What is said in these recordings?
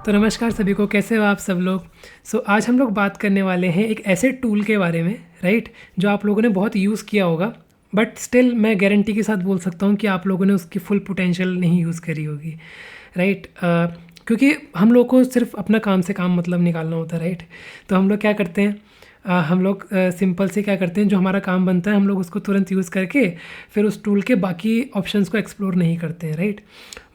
तो नमस्कार सभी को, कैसे हो आप सब लोग। आज हम लोग बात करने वाले हैं एक ऐसे टूल के बारे में, राइट, जो आप लोगों ने बहुत यूज़ किया होगा, बट स्टिल मैं गारंटी के साथ बोल सकता हूँ कि आप लोगों ने उसकी फुल पोटेंशियल नहीं यूज़ करी होगी, राइट। क्योंकि हम लोग को सिर्फ अपना काम से काम मतलब निकालना होता है, राइट। तो हम लोग क्या करते हैं, हम लोग सिंपल से क्या करते हैं, जो हमारा काम बनता है हम लोग उसको तुरंत यूज़ करके फिर उस टूल के बाकी ऑप्शंस को एक्सप्लोर नहीं करते हैं, राइट।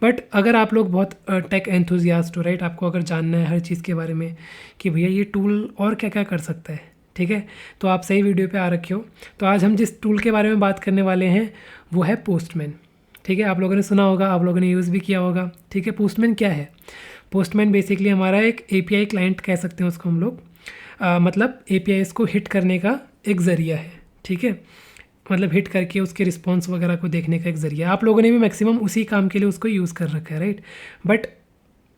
बट अगर आप लोग बहुत टेक एंथुजियास्ट हो, राइट, आपको अगर जानना है हर चीज़ के बारे में कि भैया ये टूल और क्या क्या कर सकता है, ठीक है, तो आप सही वीडियो पे आ रखे हो। तो आज हम जिस टूल के बारे में बात करने वाले हैं वो है पोस्टमैन, ठीक है। आप लोगों ने सुना होगा, आप लोगों ने यूज़ भी किया होगा, ठीक है। पोस्टमैन क्या है? पोस्टमैन बेसिकली हमारा एक एपीआई क्लाइंट कह सकते हैं उसको हम लोग, मतलब एपीआईज़ को हिट करने का एक ज़रिया है, ठीक है। मतलब हिट करके उसके रिस्पॉन्स वगैरह को देखने का एक ज़रिया। आप लोगों ने भी मैक्सिमम उसी काम के लिए उसको यूज़ कर रखा है, राइट। बट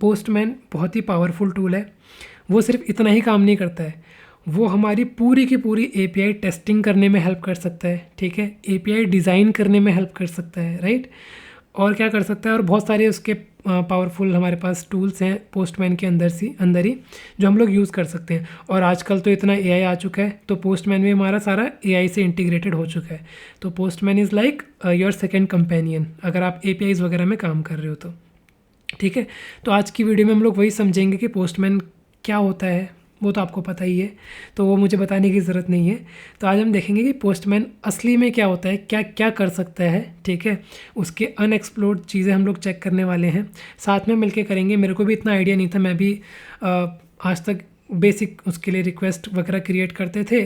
पोस्टमैन बहुत ही पावरफुल टूल है। वो सिर्फ इतना ही काम नहीं करता है, वो हमारी पूरी की पूरी एपीआई टेस्टिंग करने में हेल्प कर सकता है, ठीक है। एपीआई डिज़ाइन करने में हेल्प कर सकता है, राइट। और क्या कर सकता है, और बहुत सारे उसके पावरफुल हमारे पास टूल्स हैं पोस्टमैन के अंदर ही जो हम लोग यूज़ कर सकते हैं। और आजकल तो इतना एआई आ चुका है, तो पोस्टमैन भी हमारा सारा एआई से इंटीग्रेटेड हो चुका है। तो postman is like your second companion अगर आप एपीआईज़ वगैरह में काम कर रहे हो तो, ठीक है। तो आज की वीडियो में हम लोग वही समझेंगे कि पोस्टमैन क्या होता है, वो तो आपको पता ही है, तो वो मुझे बताने की ज़रूरत नहीं है। तो आज हम देखेंगे कि पोस्टमैन असली में क्या होता है, क्या क्या कर सकता है, ठीक है। उसके अनएक्सप्लोर्ड चीज़ें हम लोग चेक करने वाले हैं, साथ में मिलके करेंगे। मेरे को भी इतना आइडिया नहीं था, मैं भी आज तक बेसिक उसके लिए रिक्वेस्ट वगैरह क्रिएट करते थे,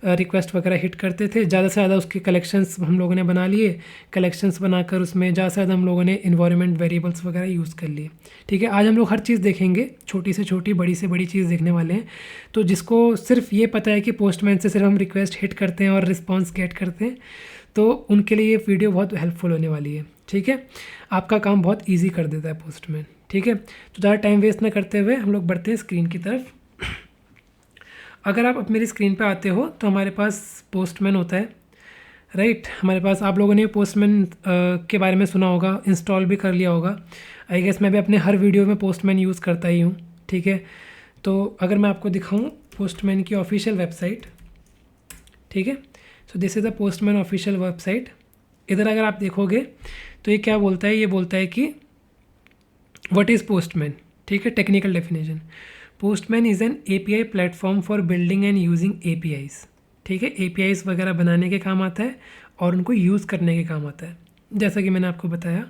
रिक्वेस्ट वगैरह हिट करते थे। ज़्यादा से ज़्यादा उसके कलेक्शंस हम लोगों ने बना लिए, कलेक्शंस बनाकर उसमें ज़्यादा से ज़्यादा हम लोगों ने इन्वायरमेंट वेरिएबल्स वगैरह यूज़ कर लिए, ठीक है। आज हम लोग हर चीज़ देखेंगे, छोटी से छोटी बड़ी से बड़ी चीज़ देखने वाले हैं। तो जिसको सिर्फ ये पता है कि पोस्टमैन से सिर्फ हम रिक्वेस्ट हिट करते हैं और रिस्पॉन्स गेट करते हैं, तो उनके लिए ये वीडियो बहुत हेल्पफुल होने वाली है, ठीक है। आपका काम बहुत ईजी कर देता है पोस्टमैन, ठीक है। तो ज़्यादा टाइम वेस्ट ना करते हुए हम लोग बढ़ते हैं स्क्रीन की तरफ। अगर आप मेरी स्क्रीन पे आते हो तो हमारे पास पोस्टमैन होता है, राइट। हमारे पास आप लोगों ने पोस्टमैन के बारे में सुना होगा, इंस्टॉल भी कर लिया होगा। आई गेस मैं भी अपने हर वीडियो में पोस्टमैन यूज़ करता ही हूँ, ठीक है। तो अगर मैं आपको दिखाऊँ पोस्टमैन की ऑफिशियल वेबसाइट, ठीक है। So this is the postman official website. इधर अगर आप देखोगे तो ये क्या बोलता है, ये बोलता है कि व्हाट इज़ पोस्टमैन, ठीक है। Technical definition, postman is an API platform for building and using APIs, ठीक है। एपीआईज़ वगैरह बनाने के काम आता है और उनको यूज़ करने के काम आता है, जैसा कि मैंने आपको बताया,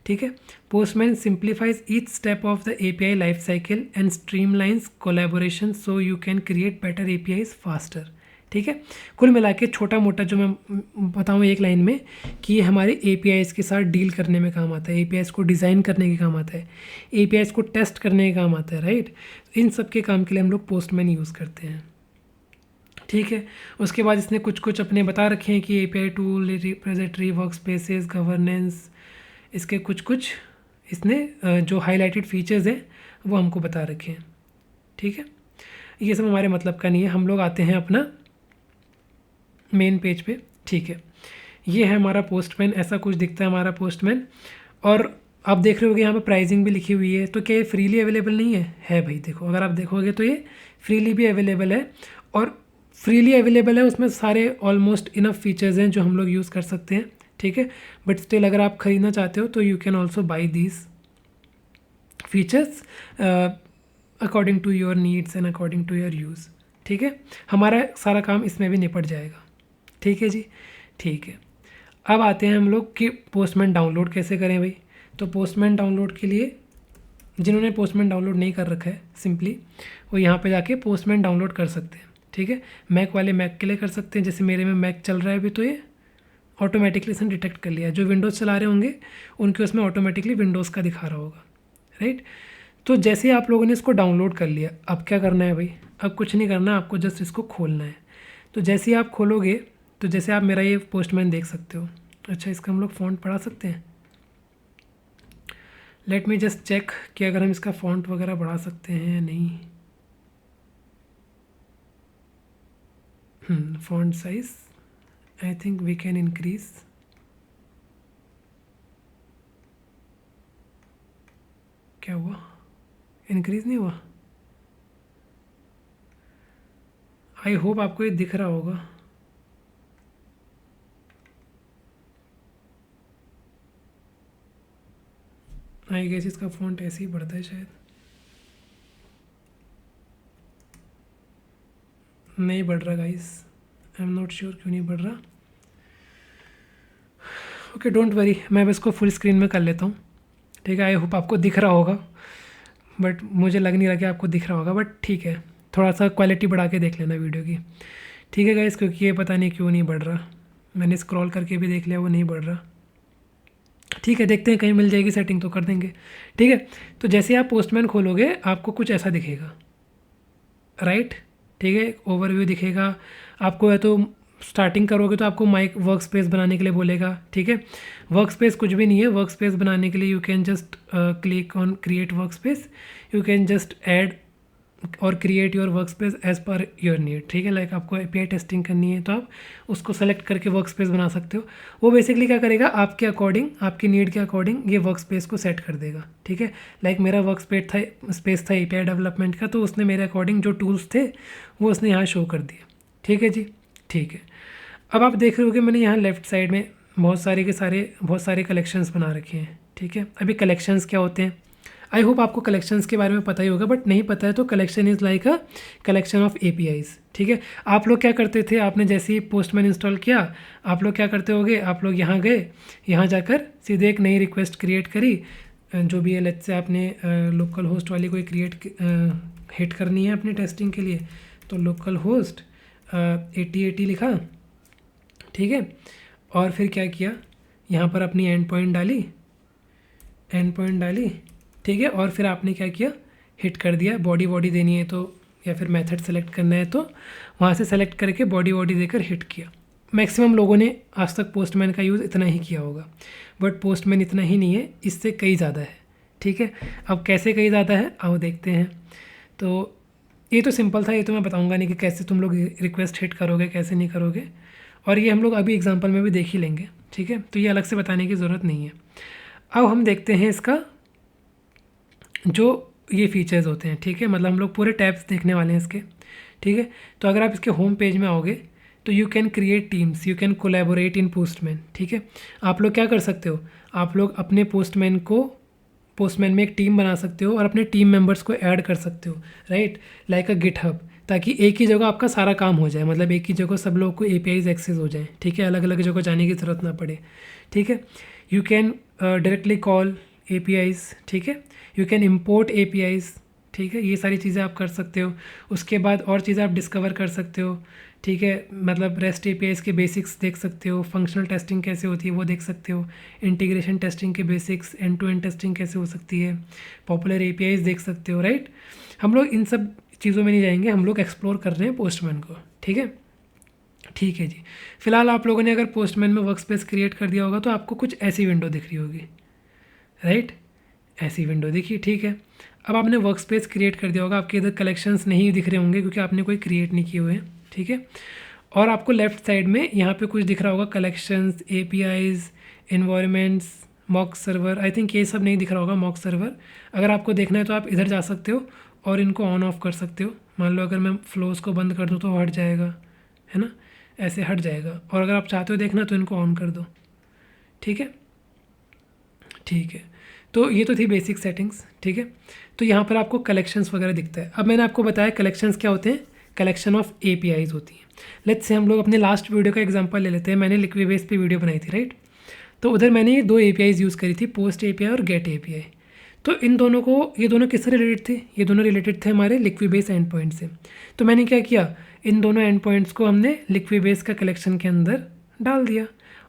ठीक है। Postman simplifies each step of the API life cycle and streamlines collaboration so you can create better APIs faster, ठीक है। कुल मिला के छोटा मोटा जो मैं बताऊँ एक लाइन में कि ये हमारे एपीआईज़ के साथ डील करने में काम आता है, एपीआईज़ को डिज़ाइन करने के काम आता है, एपीआईज़ को टेस्ट करने के काम आता है, राइट। इन सब के काम के लिए हम लोग पोस्टमैन यूज़ करते हैं, ठीक है। उसके बाद इसने कुछ कुछ अपने बता रखे हैं कि API tool, repository, work spaces, governance, इसके कुछ कुछ इसने जो हाईलाइटेड फीचर्स हैं वो हमको बता रखे हैं, ठीक है। ये सब हमारे मतलब का नहीं है। हम लोग आते हैं अपना मेन पेज पे, ठीक है। ये है हमारा पोस्टमैन, ऐसा कुछ दिखता है हमारा पोस्टमैन। और आप देख रहे होगे यहाँ पे प्राइसिंग भी लिखी हुई है, तो क्या ये फ्रीली अवेलेबल नहीं है? है भाई, देखो अगर आप देखोगे तो ये फ्रीली भी अवेलेबल है, और फ्रीली अवेलेबल है उसमें सारे ऑलमोस्ट इनफ फीचर्स हैं जो हम लोग यूज़ कर सकते हैं, ठीक है। बट स्टिल अगर आप ख़रीदना चाहते हो तो you can also buy these features according to your needs and according to your use, ठीक है। हमारा सारा काम इसमें भी निपट जाएगा, ठीक है जी, ठीक है। अब आते हैं हम लोग कि पोस्टमैन डाउनलोड कैसे करें भाई। तो पोस्टमैन डाउनलोड के लिए जिन्होंने पोस्टमैन डाउनलोड नहीं कर रखा है, सिंपली वो यहाँ पे जाके पोस्टमैन डाउनलोड कर सकते हैं, ठीक है। मैक वाले मैक के लिए कर सकते हैं, जैसे मेरे में मैक चल रहा है अभी, तो ये ऑटोमेटिकली इसने डिटेक्ट कर लिया। जो विंडोज़ चला रहे होंगे उनके उसमें ऑटोमेटिकली विंडोज़ का दिखा रहा होगा, राइट। तो जैसे ही आप लोगों ने इसको डाउनलोड कर लिया, अब क्या करना है भाई? अब कुछ नहीं करना, आपको जस्ट इसको खोलना है। तो जैसे ही आप खोलोगे तो जैसे आप मेरा ये पोस्टमैन देख सकते हो। अच्छा, इसका हम लोग फ़ॉन्ट बढ़ा सकते हैं। लेट मी जस्ट चेक कि अगर हम इसका फ़ॉन्ट वगैरह बढ़ा सकते हैं या नहीं। Font size I think we can increase. क्या हुआ? इंक्रीज़ नहीं हुआ। आई होप आपको ये दिख रहा होगा। आई गेस इसका फ़ॉन्ट ऐसे ही बढ़ता है शायद। नहीं बढ़ रहा guys, I am not sure क्यों नहीं बढ़ रहा। ओके डोंट वरी, मैं बस इसको फुल स्क्रीन में कर लेता हूँ। ठीक है, आई होप आपको दिख रहा होगा, बट मुझे लग नहीं रहा कि आपको दिख रहा होगा, बट ठीक है, थोड़ा सा क्वालिटी बढ़ा के देख लेना वीडियो की। ठीक है गाइस, क्योंकि ये पता नहीं क्यों नहीं बढ़ रहा। मैंने स्क्रॉल करके भी देख लिया, वो नहीं बढ़ रहा। ठीक है, देखते हैं कहीं मिल जाएगी सेटिंग तो कर देंगे। ठीक है, तो जैसे आप पोस्टमैन खोलोगे आपको कुछ ऐसा दिखेगा, राइट। ठीक है, ओवरव्यू दिखेगा आपको। या तो स्टार्टिंग करोगे तो आपको माइक वर्क स्पेस बनाने के लिए बोलेगा। ठीक है, वर्क स्पेस कुछ भी नहीं है। वर्क स्पेस बनाने के लिए you can just click on create work space. You can just add और create your work space as per your need. ठीक है, लाइक आपको एपीआई टेस्टिंग करनी है तो आप उसको सेलेक्ट करके वर्क स्पेस बना सकते हो। वो बेसिकली क्या करेगा, आपके अकॉर्डिंग, आपकी नीड के अकॉर्डिंग ये वर्क स्पेस को सेट कर देगा। ठीक है, लाइक मेरा वर्क स्पेस था एपीआई डेवलपमेंट का, तो उसने मेरे अकॉर्डिंग जो टूल्स थे वो उसने यहाँ शो कर दिए। ठीक है जी, ठीक है। अब आप देख रहे हो कि मैंने यहाँ लेफ्ट साइड में बहुत सारे कलेक्शंस बना रखे हैं। ठीक है, अभी कलेक्शंस क्या होते हैं, आई होप आपको कलेक्शंस के बारे में पता ही होगा, बट नहीं पता है तो collection is like a collection of APIs. ठीक है, आप लोग क्या करते थे, आपने जैसे ही पोस्टमैन इंस्टॉल किया, आप लोग क्या करते होगे, आप लोग यहाँ गए, यहाँ जाकर सीधे एक नई रिक्वेस्ट क्रिएट करी, जो भी है, लेट्स से आपने लोकल होस्ट वाली कोई हिट करनी है अपनी टेस्टिंग के लिए, तो लोकल होस्ट 8080 लिखा। ठीक है, और फिर क्या किया, यहाँ पर अपनी एंड पॉइंट डाली। ठीक है, और फिर आपने क्या किया, हिट कर दिया। बॉडी देनी है तो, या फिर मेथड सेलेक्ट करना है तो वहाँ से सेलेक्ट करके बॉडी देकर हिट किया। मैक्सिमम लोगों ने आज तक पोस्टमैन का यूज़ इतना ही किया होगा, बट पोस्टमैन इतना ही नहीं है, इससे कई ज़्यादा है। ठीक है, अब कैसे कई ज़्यादा है आओ देखते हैं। तो ये तो सिंपल था, ये तो मैं बताऊँगा नहीं कि कैसे तुम लोग रिक्वेस्ट हिट करोगे, कैसे नहीं करोगे, और ये हम लोग अभी एग्जाम्पल में भी देख ही लेंगे। ठीक है, तो ये अलग से बताने की ज़रूरत नहीं है। अब हम देखते हैं इसका जो ये फीचर्स होते हैं। ठीक है, मतलब हम लोग पूरे टैब्स देखने वाले हैं इसके। ठीक है, तो अगर आप इसके होम पेज में आओगे तो you can create teams, you can collaborate in postman. ठीक है, आप लोग क्या कर सकते हो, आप लोग अपने पोस्टमैन में एक टीम बना सकते हो और अपने टीम मेंबर्स को ऐड कर सकते हो, राइट, लाइक अ गिटहब, ताकि एक ही जगह आपका सारा काम हो जाए, मतलब एक ही जगह सब लोग को एपीआईज एक्सेस हो जाए। ठीक है, अलग अलग जगह जाने की ज़रूरत ना पड़े। ठीक है, you can directly call APIs. ठीक है, यू कैन इम्पोर्ट एपीआईज। ठीक है, ये सारी चीज़ें आप कर सकते हो। उसके बाद और चीज़ें आप डिस्कवर कर सकते हो। ठीक है, मतलब रेस्ट एपीआईज के बेसिक्स देख सकते हो, फंक्शनल टेस्टिंग कैसे होती है वो देख सकते हो, इंटीग्रेशन टेस्टिंग के basics, end to end testing कैसे हो सकती है, पॉपुलर एपीआईज देख सकते हो, राइट। हम लोग इन सब चीज़ों में नहीं जाएंगे, हम लोग एक्सप्लोर कर रहे हैं पोस्टमैन को। ठीक है, ठीक है जी। फिलहाल आप लोगों ने अगर पोस्टमैन में वर्क स्पेस क्रिएट कर दिया होगा तो आपको कुछ ऐसी विंडो दिख रही होगी, राइट, ऐसी विंडो दिखी। ठीक है, अब आपने वर्क स्पेस क्रिएट कर दिया होगा, आपके इधर कलेक्शंस नहीं दिख रहे होंगे क्योंकि आपने कोई क्रिएट नहीं किए हुए हैं। ठीक है, और आपको लेफ्ट साइड में यहाँ पे कुछ दिख रहा होगा, collections, APIs, environments, mock server. I think ये सब नहीं दिख रहा होगा, मॉक सर्वर। अगर आपको देखना है तो आप इधर जा सकते हो और इनको ऑन ऑफ कर सकते हो। मान लो अगर मैं फ्लोज को बंद कर दूँ तो हट जाएगा, है ना, ऐसे हट जाएगा। और अगर आप चाहते हो देखना तो इनको ऑन कर दो। ठीक है, ठीक है, तो ये तो थी बेसिक सेटिंग्स। ठीक है, तो यहाँ पर आपको कलेक्शंस वगैरह दिखता है। अब मैंने आपको बताया कलेक्शंस क्या होते हैं, कलेक्शन ऑफ एपीआईज होती हैं। लेट्स से हम लोग अपने लास्ट वीडियो का एग्जांपल ले लेते हैं। मैंने लिक्विबेस पे वीडियो बनाई थी, राइट। तो उधर मैंने ये 2 एपीआईज यूज़ करी थी, पोस्ट एपीआई और गेट एपीआई। तो इन दोनों को, ये दोनों किससे रिलेटेड थे, ये दोनों रिलेटेड थे हमारे लिक्विबेस एंड पॉइंट से। तो मैंने क्या किया, इन दोनों एंड पॉइंट्स को हमने लिक्विबेस का कलेक्शन के अंदर डाल दिया,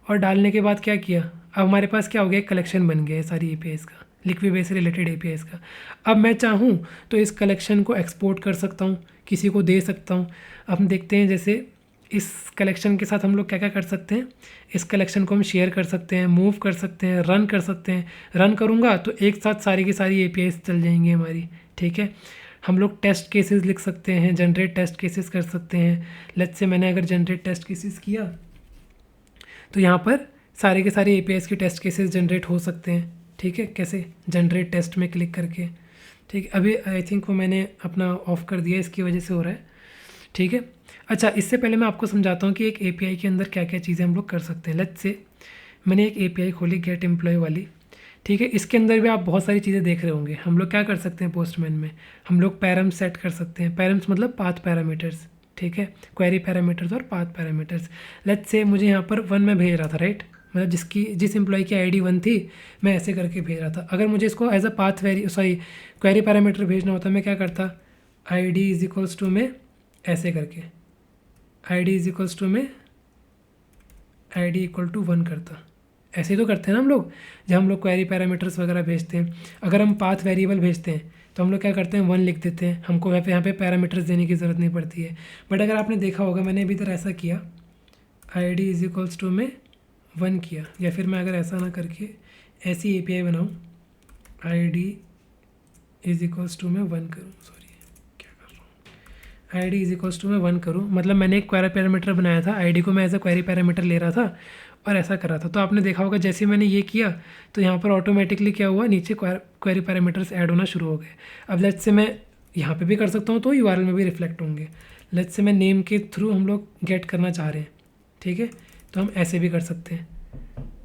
और डालने के बाद क्या किया, अब हमारे पास क्या हो गया, एक कलेक्शन बन गया है सारी एपीआईज का, लिक्विबेस से रिलेटेड एपीआईज का। अब मैं चाहूँ तो इस कलेक्शन को एक्सपोर्ट कर सकता हूँ, किसी को दे सकता हूँ। अब हम देखते हैं जैसे इस कलेक्शन के साथ हम लोग क्या क्या कर सकते हैं। इस कलेक्शन को हम शेयर कर सकते हैं, मूव कर सकते हैं, रन कर सकते हैं। रन करूँगा तो एक साथ सारी की सारी एपीआईज चल जाएंगी हमारी। ठीक है, हम लोग टेस्ट केसेस लिख सकते हैं, जनरेट टेस्ट केसेस कर सकते हैं। लेट्स से मैंने अगर जनरेट टेस्ट केसेस किया तो यहाँ पर सारे के सारे एपीआईज के टेस्ट केसेस जनरेट हो सकते हैं। ठीक है, कैसे, जनरेट टेस्ट में क्लिक करके। ठीक है, अभी आई थिंक वो मैंने अपना ऑफ़ कर दिया, इसकी वजह से हो रहा है। ठीक है, अच्छा इससे पहले मैं आपको समझाता हूँ कि एक एपीआई के अंदर क्या क्या चीज़ें हम लोग कर सकते हैं। लेट्स से मैंने एक एपीआई खोली गेट एम्प्लॉय वाली। ठीक है, इसके अंदर भी आप बहुत सारी चीज़ें देख रहे होंगे। हम लोग क्या कर सकते हैं पोस्टमैन में, हम लोग पैरम्स सेट कर सकते हैं। पैरम्स मतलब पाथ पैरामीटर्स। ठीक है, क्वेरी पैरामीटर्स और पाथ पैरामीटर्स। लेट्स से मुझे यहाँ पर 1 में भेज रहा था, राइट, मतलब जिस एम्प्लॉय की आईडी 1 थी, मैं ऐसे करके भेज रहा था। अगर मुझे इसको as a path query parameter भेजना होता, मैं क्या करता, आईडी इज इक्वल्स टू में ऐसे करके, आईडी इज इक्वल्स टू में आईडी इक्वल टू 1 करता। ऐसे ही तो करते हैं ना हम लोग, जब हम लोग क्वेरी पैरामीटर्स वगैरह भेजते हैं। अगर हम पाथ वेरिएबल भेजते हैं तो हम लोग क्या करते हैं, 1 लिख देते हैं, हमको यहाँ पे पैरामीटर्स देने की ज़रूरत नहीं पड़ती है। बट अगर आपने देखा होगा, मैंने अभी तक ऐसा किया, आईडी इज इक्वल्स टू में 1 किया, या फिर मैं अगर ऐसा ना करके ऐसी एपीआई बनाऊँ, आईडी इज इक्वल्स टू में 1 करूँ, सॉरी क्या कर रहा हूँ, आईडी इज इक्वल्स टू में 1 करूँ, मतलब मैंने एक क्वेरी पैरामीटर बनाया था, आईडी को मैं एज अ क्वेरी पैरामीटर ले रहा था और ऐसा कर रहा था। तो आपने देखा होगा जैसे मैंने ये किया तो यहाँ पर ऑटोमेटिकली क्या हुआ, नीचे क्वेरी पैरामीटर्स ऐड होना शुरू हो गए। अब लेट्स से मैं यहाँ पे भी कर सकता हूँ तो यूआरएल में भी रिफ्लेक्ट होंगे। लेट्स से मैं नेम के थ्रू हम लोग गेट करना चाह रहे हैं, ठीक है, तो हम ऐसे भी कर सकते हैं।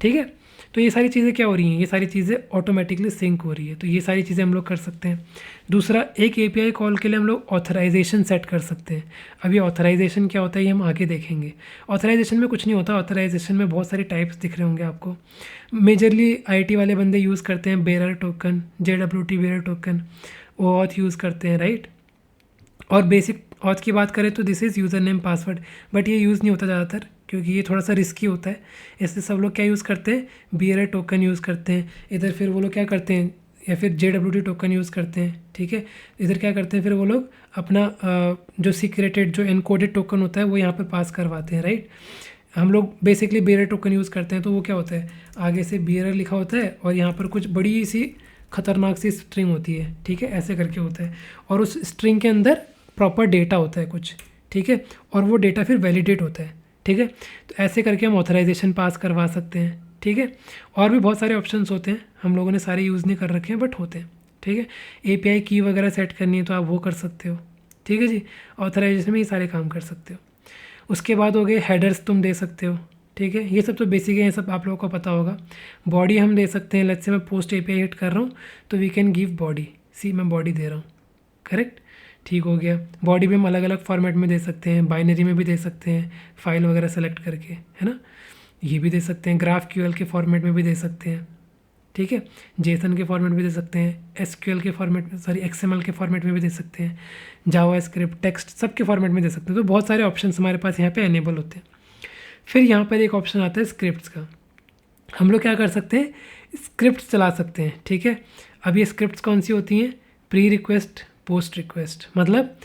ठीक है, तो ये सारी चीज़ें क्या हो रही हैं, ये सारी चीज़ें ऑटोमेटिकली सिंक हो रही है, तो ये सारी चीज़ें हम लोग कर सकते हैं। दूसरा, एक एपीआई कॉल के लिए हम लोग ऑथराइजेशन सेट कर सकते हैं। अब ये ऑथराइजेशन क्या होता है ये हम आगे देखेंगे। ऑथराइजेशन में कुछ नहीं होता, ऑथराइजेशन में बहुत सारे टाइप्स दिख रहे होंगे आपको। मेजरली आईटी वाले बंदे यूज़ करते हैं bearer token, JWT bearer token, OAuth use करते हैं, राइट। और बेसिक ऑथ की बात करें तो this is user name password, but ये यूज़ नहीं होता ज़्यादातर क्योंकि ये थोड़ा सा रिस्की होता है। इसलिए सब लोग क्या यूज़ करते हैं, बेरर टोकन यूज़ करते हैं। इधर फिर वो लोग क्या करते हैं, या फिर JWT टोकन यूज़ करते हैं। ठीक है, इधर क्या करते हैं, फिर वो लोग अपना जो सीक्रेटेड जो एनकोडेड टोकन होता है वो यहाँ पर पास करवाते हैं, राइट। हम लोग बेसिकली बेरर टोकन यूज़ करते हैं, तो वो क्या होता है, आगे से बेरर लिखा होता है और यहाँ पर कुछ बड़ी सी खतरनाक सी स्ट्रिंग होती है, ठीक है, ऐसे करके होता है, और उस स्ट्रिंग के अंदर प्रॉपर डेटा होता है कुछ, ठीक है, और वो डेटा फिर वैलिडेट होता है। ठीक है, तो ऐसे करके हम ऑथराइजेशन पास करवा सकते हैं। ठीक है, और भी बहुत सारे ऑप्शंस होते हैं, हम लोगों ने सारे यूज़ नहीं कर रखे हैं बट होते हैं। ठीक है, एपीआई की वगैरह सेट करनी है तो आप वो कर सकते हो। ठीक है जी, ऑथराइजेशन में ये सारे काम कर सकते हो। उसके बाद हो गए हेडर्स, तुम दे सकते हो। ठीक है, ये सब तो बेसिक है, ये सब आप लोगों को पता होगा। बॉडी हम दे सकते हैं, लेट्स से मैं पोस्ट एपीआई हिट कर रहा हूँ तो वी कैन गिव बॉडी, सी मैं बॉडी दे रहा हूँ, करेक्ट, ठीक हो गया। बॉडी भी हम अलग अलग फॉर्मेट में दे सकते हैं, बाइनरी में भी दे सकते हैं, फाइल वगैरह सेलेक्ट करके, है ना, ये भी दे सकते हैं, ग्राफ क्यूएल के फॉर्मेट में भी दे सकते हैं। ठीक है, जेसन के फॉर्मेट में दे सकते हैं, एसक्यूएल के फॉर्मेट में, सॉरी एक्सएमएल के फॉर्मेट में भी दे सकते हैं, जावा स्क्रिप्ट, टेक्स्ट, सब के फॉर्मेट में दे सकते हैं। तो बहुत सारे ऑप्शन हमारे पास यहाँ पे एनेबल होते हैं। फिर यहाँ पर एक ऑप्शन आता है स्क्रिप्ट्स का, हम लोग क्या कर सकते हैं, स्क्रिप्ट चला सकते हैं। ठीक है, अब ये स्क्रिप्ट्स कौन सी होती हैं, प्री रिक्वेस्ट, पोस्ट रिक्वेस्ट, मतलब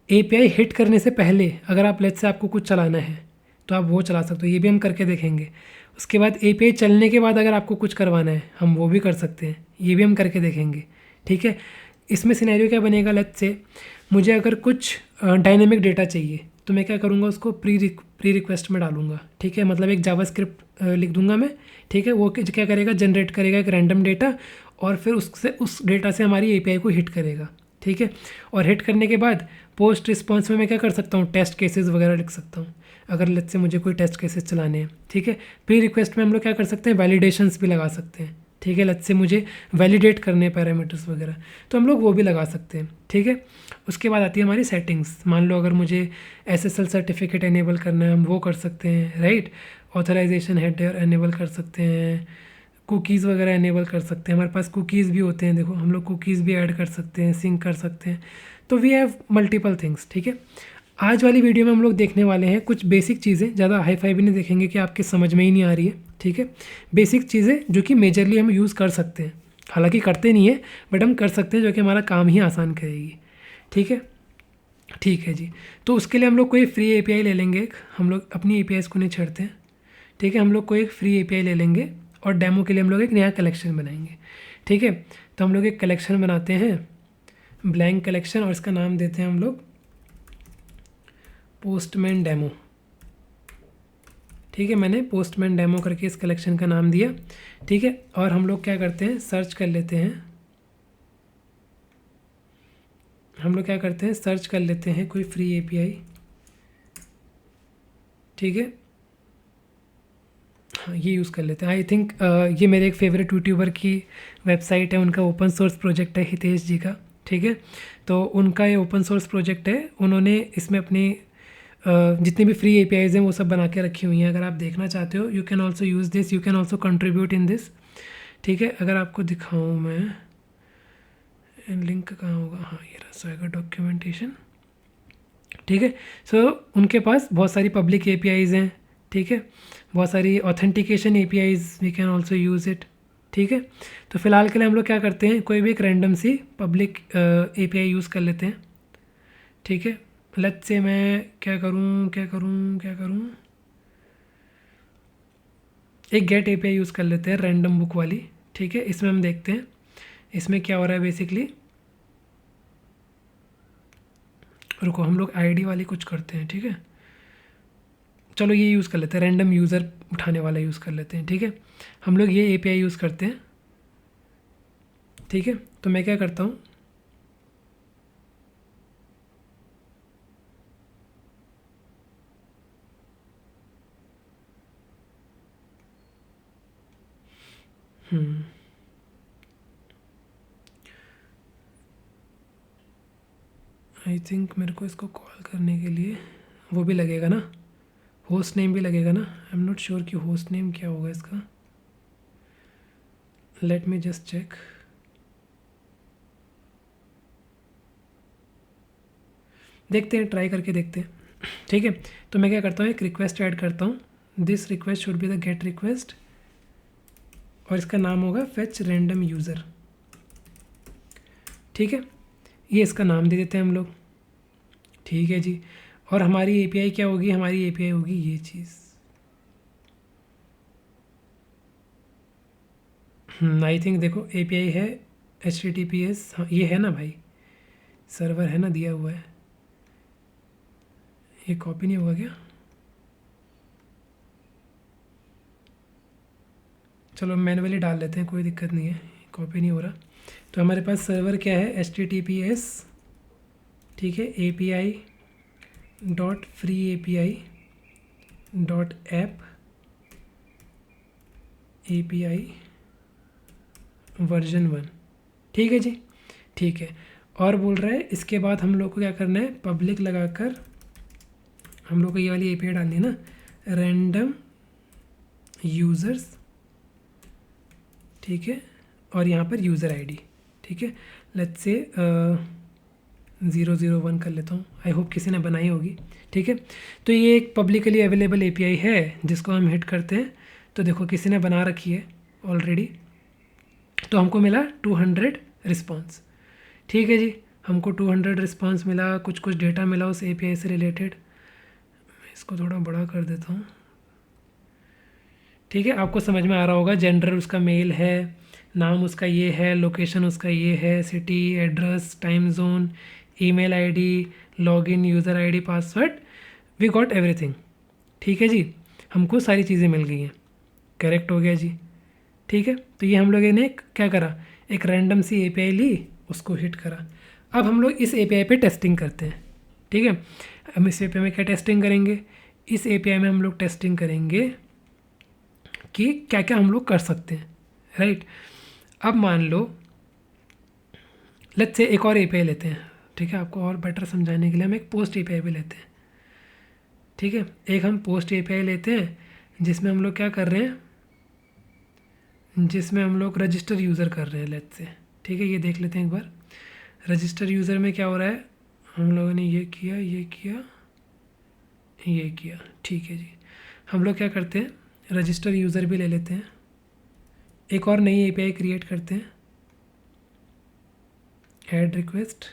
एपीआई हिट करने से पहले अगर आप लेट्स से आपको कुछ चलाना है तो आप वो चला सकते हो, ये भी हम करके देखेंगे। उसके बाद एपीआई चलने के बाद अगर आपको कुछ करवाना है हम वो भी कर सकते हैं, ये भी हम करके देखेंगे। ठीक है, इसमें सिनेरियो क्या बनेगा, लेट्स से मुझे अगर कुछ डायनेमिक डेटा चाहिए तो मैं क्या करूँगा, उसको प्री रिक्वेस्ट में डालूंगा। ठीक है, मतलब एक जावास्क्रिप्ट लिख दूंगा मैं, ठीक है, वो क्या करेगा, जनरेट करेगा एक रैंडम डेटा और फिर उससे उस डेटा से हमारी एपीआई को हिट करेगा। ठीक है, और हिट करने के बाद पोस्ट रिस्पॉन्स में मैं क्या कर सकता हूँ, टेस्ट केसेस वगैरह लिख सकता हूँ अगर लेट्स से मुझे कोई टेस्ट केसेस चलाने हैं। ठीक है, प्री रिक्वेस्ट में हम लोग क्या कर सकते हैं, वैलिडेशंस भी लगा सकते हैं। ठीक है, लेट्स से मुझे वैलिडेट करने हैं पैरामीटर्स वगैरह तो हम लोग वो भी लगा सकते हैं। ठीक है, उसके बाद आती है हमारी सेटिंग्स। मान लो अगर मुझे SSL सर्टिफिकेट एनेबल करना है हम वो कर सकते हैं, राइट। ऑथराइजेशन हेडर एनेबल कर सकते हैं, कुकीज़ वगैरह एनेबल कर सकते हैं, हमारे पास कुकीज़ भी होते हैं, देखो हम लोग कुकीज़ भी ऐड कर सकते हैं, सिंक कर सकते हैं, तो वी हैव मल्टीपल थिंग्स। ठीक है, आज वाली वीडियो में हम लोग देखने वाले हैं कुछ बेसिक चीज़ें, ज़्यादा हाई फाई भी नहीं देखेंगे कि आपके समझ में ही नहीं आ रही है। ठीक है, बेसिक चीज़ें जो कि मेजरली हम यूज़ कर सकते हैं, हालांकि करते नहीं है बट हम कर सकते हैं, जो कि हमारा काम ही आसान करेगी। ठीक है, ठीक है जी, तो उसके लिए हम लोग कोई फ्री एपीआई ले लेंगे एक, हम लोग अपनी एपीआईज़ को नहीं छेड़ते हैं। ठीक है, हम लोग कोई एक फ्री एपीआई ले लेंगे और डेमो के लिए हम लोग एक नया कलेक्शन बनाएंगे। ठीक है, तो हम लोग एक कलेक्शन बनाते हैं, ब्लैंक कलेक्शन, और इसका नाम देते हैं हम लोग पोस्टमैन डेमो। ठीक है, मैंने पोस्टमैन डेमो करके इस कलेक्शन का नाम दिया। ठीक है, और हम लोग क्या करते हैं, सर्च कर लेते हैं हम लोग क्या करते हैं, सर्च कर लेते हैं कोई फ्री एपीआई, ठीक है। हाँ, ये यूज़ कर लेते हैं। आई थिंक ये मेरे एक फेवरेट यूट्यूबर की वेबसाइट है, उनका ओपन सोर्स प्रोजेक्ट है, हितेश जी का, ठीक है। तो उनका ये ओपन सोर्स प्रोजेक्ट है, उन्होंने इसमें अपनी जितनी भी फ्री एपीआईज़ हैं वो सब बना के रखी हुई हैं। अगर आप देखना चाहते हो, you can also use this, you can also contribute in this, ठीक है। अगर आपको दिखाऊँ मैं, लिंक कहाँ होगा, हाँ ये रहा, स्वैगर डॉक्यूमेंटेशन, ठीक है। सो उनके पास बहुत सारी पब्लिक एपीआईज़ हैं, ठीक है। बहुत सारी authentication APIs, we can also use it, ठीक है। तो फ़िलहाल के लिए हम लोग क्या करते हैं, कोई भी एक रैंडम सी पब्लिक एपीआई यूज़ कर लेते हैं, ठीक है। लेट्स से मैं क्या करूँ, एक गेट एपीआई यूज़ कर लेते हैं, रैंडम बुक वाली, ठीक है। इसमें हम देखते हैं इसमें क्या हो रहा है बेसिकली। रुको, हम लोग आईडी वाली कुछ करते हैं, ठीक है। चलो ये यूज़ कर लेते हैं, रैंडम यूज़र उठाने वाला यूज़ कर लेते हैं, ठीक है। हम लोग ये एपीआई यूज़ करते हैं, ठीक है। तो मैं क्या करता हूँ, आई थिंक मेरे को इसको कॉल करने के लिए वो भी लगेगा ना, होस्ट नेम भी लगेगा ना। आई एम नॉट श्योर कि होस्ट नेम क्या होगा इसका, लेट मी जस्ट चेक। देखते हैं, ट्राई करके देखते हैं, ठीक है। तो मैं क्या करता हूँ, एक रिक्वेस्ट ऐड करता हूँ, this request should be the gate request, और इसका नाम होगा फेच रैंडम यूज़र, ठीक है। ये इसका नाम दे देते हैं हम लोग, ठीक है जी। और हमारी एपीआई क्या होगी, हमारी एपीआई होगी ये चीज़, आई थिंक देखो एपीआई है HTTPS, हाँ ये है ना भाई, सर्वर है ना दिया हुआ है, ये कॉपी नहीं होगा क्या, चलो मैनुअली डाल लेते हैं, कोई दिक्कत नहीं है, कॉपी नहीं हो रहा। तो हमारे पास सर्वर क्या है, HTTPS, ठीक है, API.FreeAPI.app API वर्जन 1, ठीक है जी, ठीक है। और बोल रहा है इसके बाद हम लोग को क्या करना है, पब्लिक लगाकर हम लोग को ये वाली एपीआई डालनी है ना, रैंडम यूज़र्स, ठीक है। और यहाँ पर यूज़र आईडी, ठीक है। लेट्स से 001 कर लेता हूँ, आई होप किसी ने बनाई होगी, ठीक है। तो ये एक पब्लिकली अवेलेबल एपीआई है जिसको हम हिट करते हैं, तो देखो किसी ने बना रखी है ऑलरेडी, तो हमको मिला 200 रिस्पॉन्स, ठीक है जी। हमको 200 रिस्पॉन्स मिला, कुछ कुछ डेटा मिला उस एपीआई से रिलेटेड। मैं इसको थोड़ा बड़ा कर देता हूँ, ठीक है। आपको समझ में आ रहा होगा, जेंडर उसका मेल है, नाम उसका ये है, लोकेशन उसका ये है, city, address, time zone, email ID, login, user ID, password, we got everything, ठीक है जी। हमको सारी चीज़ें मिल गई हैं, करेक्ट हो गया जी, ठीक है। तो ये हम लोगों ने क्या करा, एक रैंडम सी एपीआई ली, उसको हिट करा। अब हम लोग इस एपीआई पे टेस्टिंग करते हैं, ठीक है। हम इस एपीआई में क्या टेस्टिंग करेंगे, इस एपीआई में हम लोग टेस्टिंग करेंगे कि क्या क्या हम लोग कर सकते हैं, राइट। अब मान लो लेट्स से एक और एपीआई लेते हैं, ठीक है। आपको और बेटर समझाने के लिए हम एक पोस्ट एपीआई भी लेते हैं, ठीक है। एक हम पोस्ट एपीआई लेते हैं जिसमें हम लोग क्या कर रहे हैं, जिसमें हम लोग रजिस्टर यूज़र कर रहे हैं, लेट्स से, ठीक है। ये देख लेते हैं एक बार, रजिस्टर यूज़र में क्या हो रहा है, हम लोगों ने ये किया, ये किया, ये किया, ठीक है जी। हम लोग क्या करते हैं, रजिस्टर यूज़र भी ले लेते हैं, एक और नई एपीआई क्रिएट करते हैं, add request,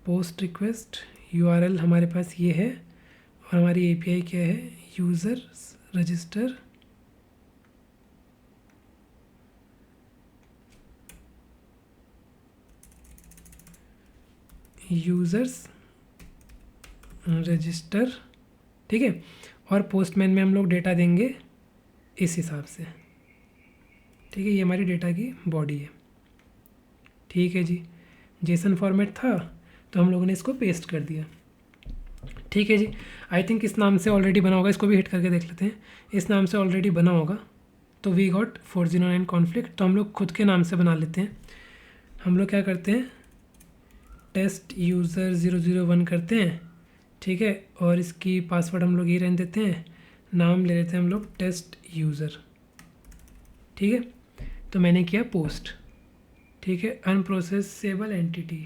post request, URL हमारे पास ये है, और हमारी एपीआई क्या है, यूज़र रजिस्टर यूज़र्स रजिस्टर, ठीक है। और पोस्टमैन में हम लोग डेटा देंगे इस हिसाब से, ठीक है। ये हमारी डेटा की बॉडी है, ठीक है जी। जेसन फॉर्मेट था तो हम लोगों ने इसको पेस्ट कर दिया। ठीक है जी, आई थिंक इस नाम से ऑलरेडी बना होगा, इसको भी हिट करके देख लेते हैं। इस नाम से ऑलरेडी बना होगा, तो वी गॉट 409 कॉन्फ्लिक्ट। तो हम लोग खुद के नाम से बना लेते हैं। हम लोग क्या करते हैं, टेस्ट यूज़र 001 करते हैं, ठीक है, और इसकी पासवर्ड हम लोग ये रहने देते हैं, नाम ले लेते हैं हम लोग टेस्ट यूज़र। ठीक है, तो मैंने किया पोस्ट। ठीक है, unprocessable entity,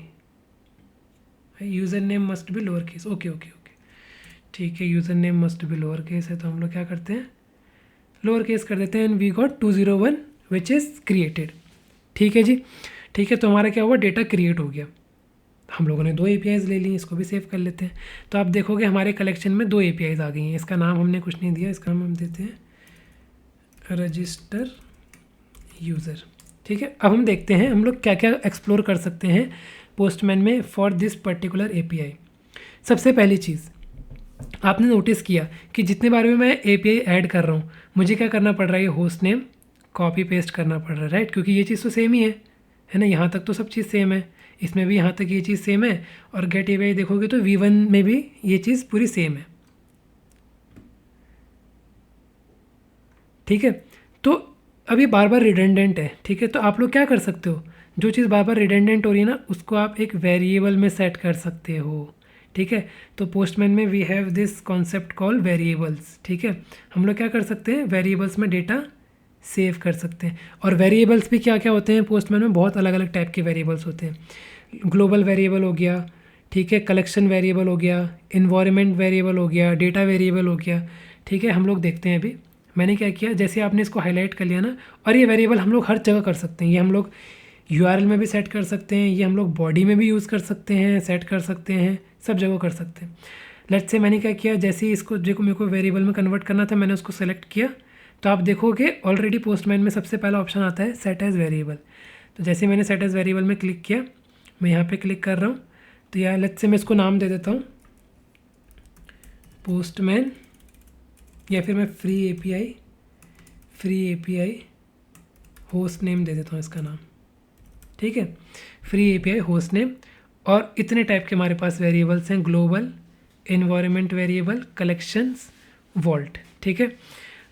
user name must be lower case. Okay okay okay, ठीक है, user name must be lower case है, तो हम लोग क्या करते हैं, लोअर केस कर देते हैं, and we got 201 which is created. ठीक है जी, ठीक है, तो हमारा क्या हुआ, डेटा क्रिएट हो गया। हम लोगों ने 2 APIs ले ली, इसको भी सेव कर लेते हैं। तो आप देखोगे हमारे कलेक्शन में 2 APIs आ गई हैं। इसका नाम हमने कुछ नहीं दिया, इसका नाम हम देते हैं रजिस्टर यूज़र। ठीक है, अब हम देखते हैं हम लोग क्या क्या एक्सप्लोर कर सकते हैं पोस्टमैन में फॉर दिस पर्टिकुलर API। सबसे पहली चीज़ आपने नोटिस किया कि जितने बार भी मैं API ऐड कर रहा हूँ, मुझे क्या करना पड़ रहा है, ये होस्ट नेम कॉपी पेस्ट करना पड़ रहा है, राइट, क्योंकि ये चीज़ तो सेम ही है ना, यहाँ तक तो सब चीज़ सेम है, इसमें भी यहाँ तक ये चीज़ सेम है, और गेट API देखोगे तो V1 में भी ये चीज़ पूरी सेम है। ठीक है, तो अब ये बार बार रिडेंडेंट है। ठीक है, तो आप लोग क्या कर सकते हो, जो चीज़ बार बार रिडेंडेंट हो रही है ना, उसको आप एक वेरिएबल में सेट कर सकते हो। ठीक है, तो पोस्टमैन में we have this concept call variables. ठीक है, हम लोग क्या कर सकते हैं, वेरिएबल्स में डेटा सेव कर सकते हैं। और वेरिएबल्स भी क्या क्या होते हैं, पोस्टमैन में बहुत अलग अलग टाइप के वेरिएबल्स होते हैं। ग्लोबल वेरिएबल हो गया, ठीक है, कलेक्शन वेरिएबल हो गया, इन्वायरमेंट वेरिएबल हो गया, डेटा वेरिएबल हो गया। ठीक है, हम लोग देखते हैं अभी मैंने क्या किया, जैसे आपने इसको हाईलाइट कर लिया ना, और ये वेरिएबल हम लोग हर जगह कर सकते हैं। ये हम लोग URL में भी सेट कर सकते हैं, ये हम लोग बॉडी में भी यूज़ कर सकते हैं, सेट कर सकते हैं, सब जगह कर सकते हैं। लेट्स से मैंने क्या किया, जैसे ही इसको जो मेरे को वेरिएबल में कन्वर्ट करना था, मैंने उसको सेलेक्ट किया, तो आप देखोगे ऑलरेडी पोस्टमैन में सबसे पहला ऑप्शन आता है सेट एज वेरिएबल। तो जैसे मैंने सेट एज वेरिएबल में क्लिक किया, मैं यहाँ पे क्लिक कर रहा हूँ, तो यार लेट्स से मैं इसको नाम दे देता हूँ पोस्टमैन, या फिर मैं फ्री API होस्ट नेम दे देता हूँ इसका नाम। ठीक है, फ्री API होस्ट नेम, और इतने टाइप के हमारे पास वेरिएबल्स हैं, global, environment variable, collections, vault. ठीक है,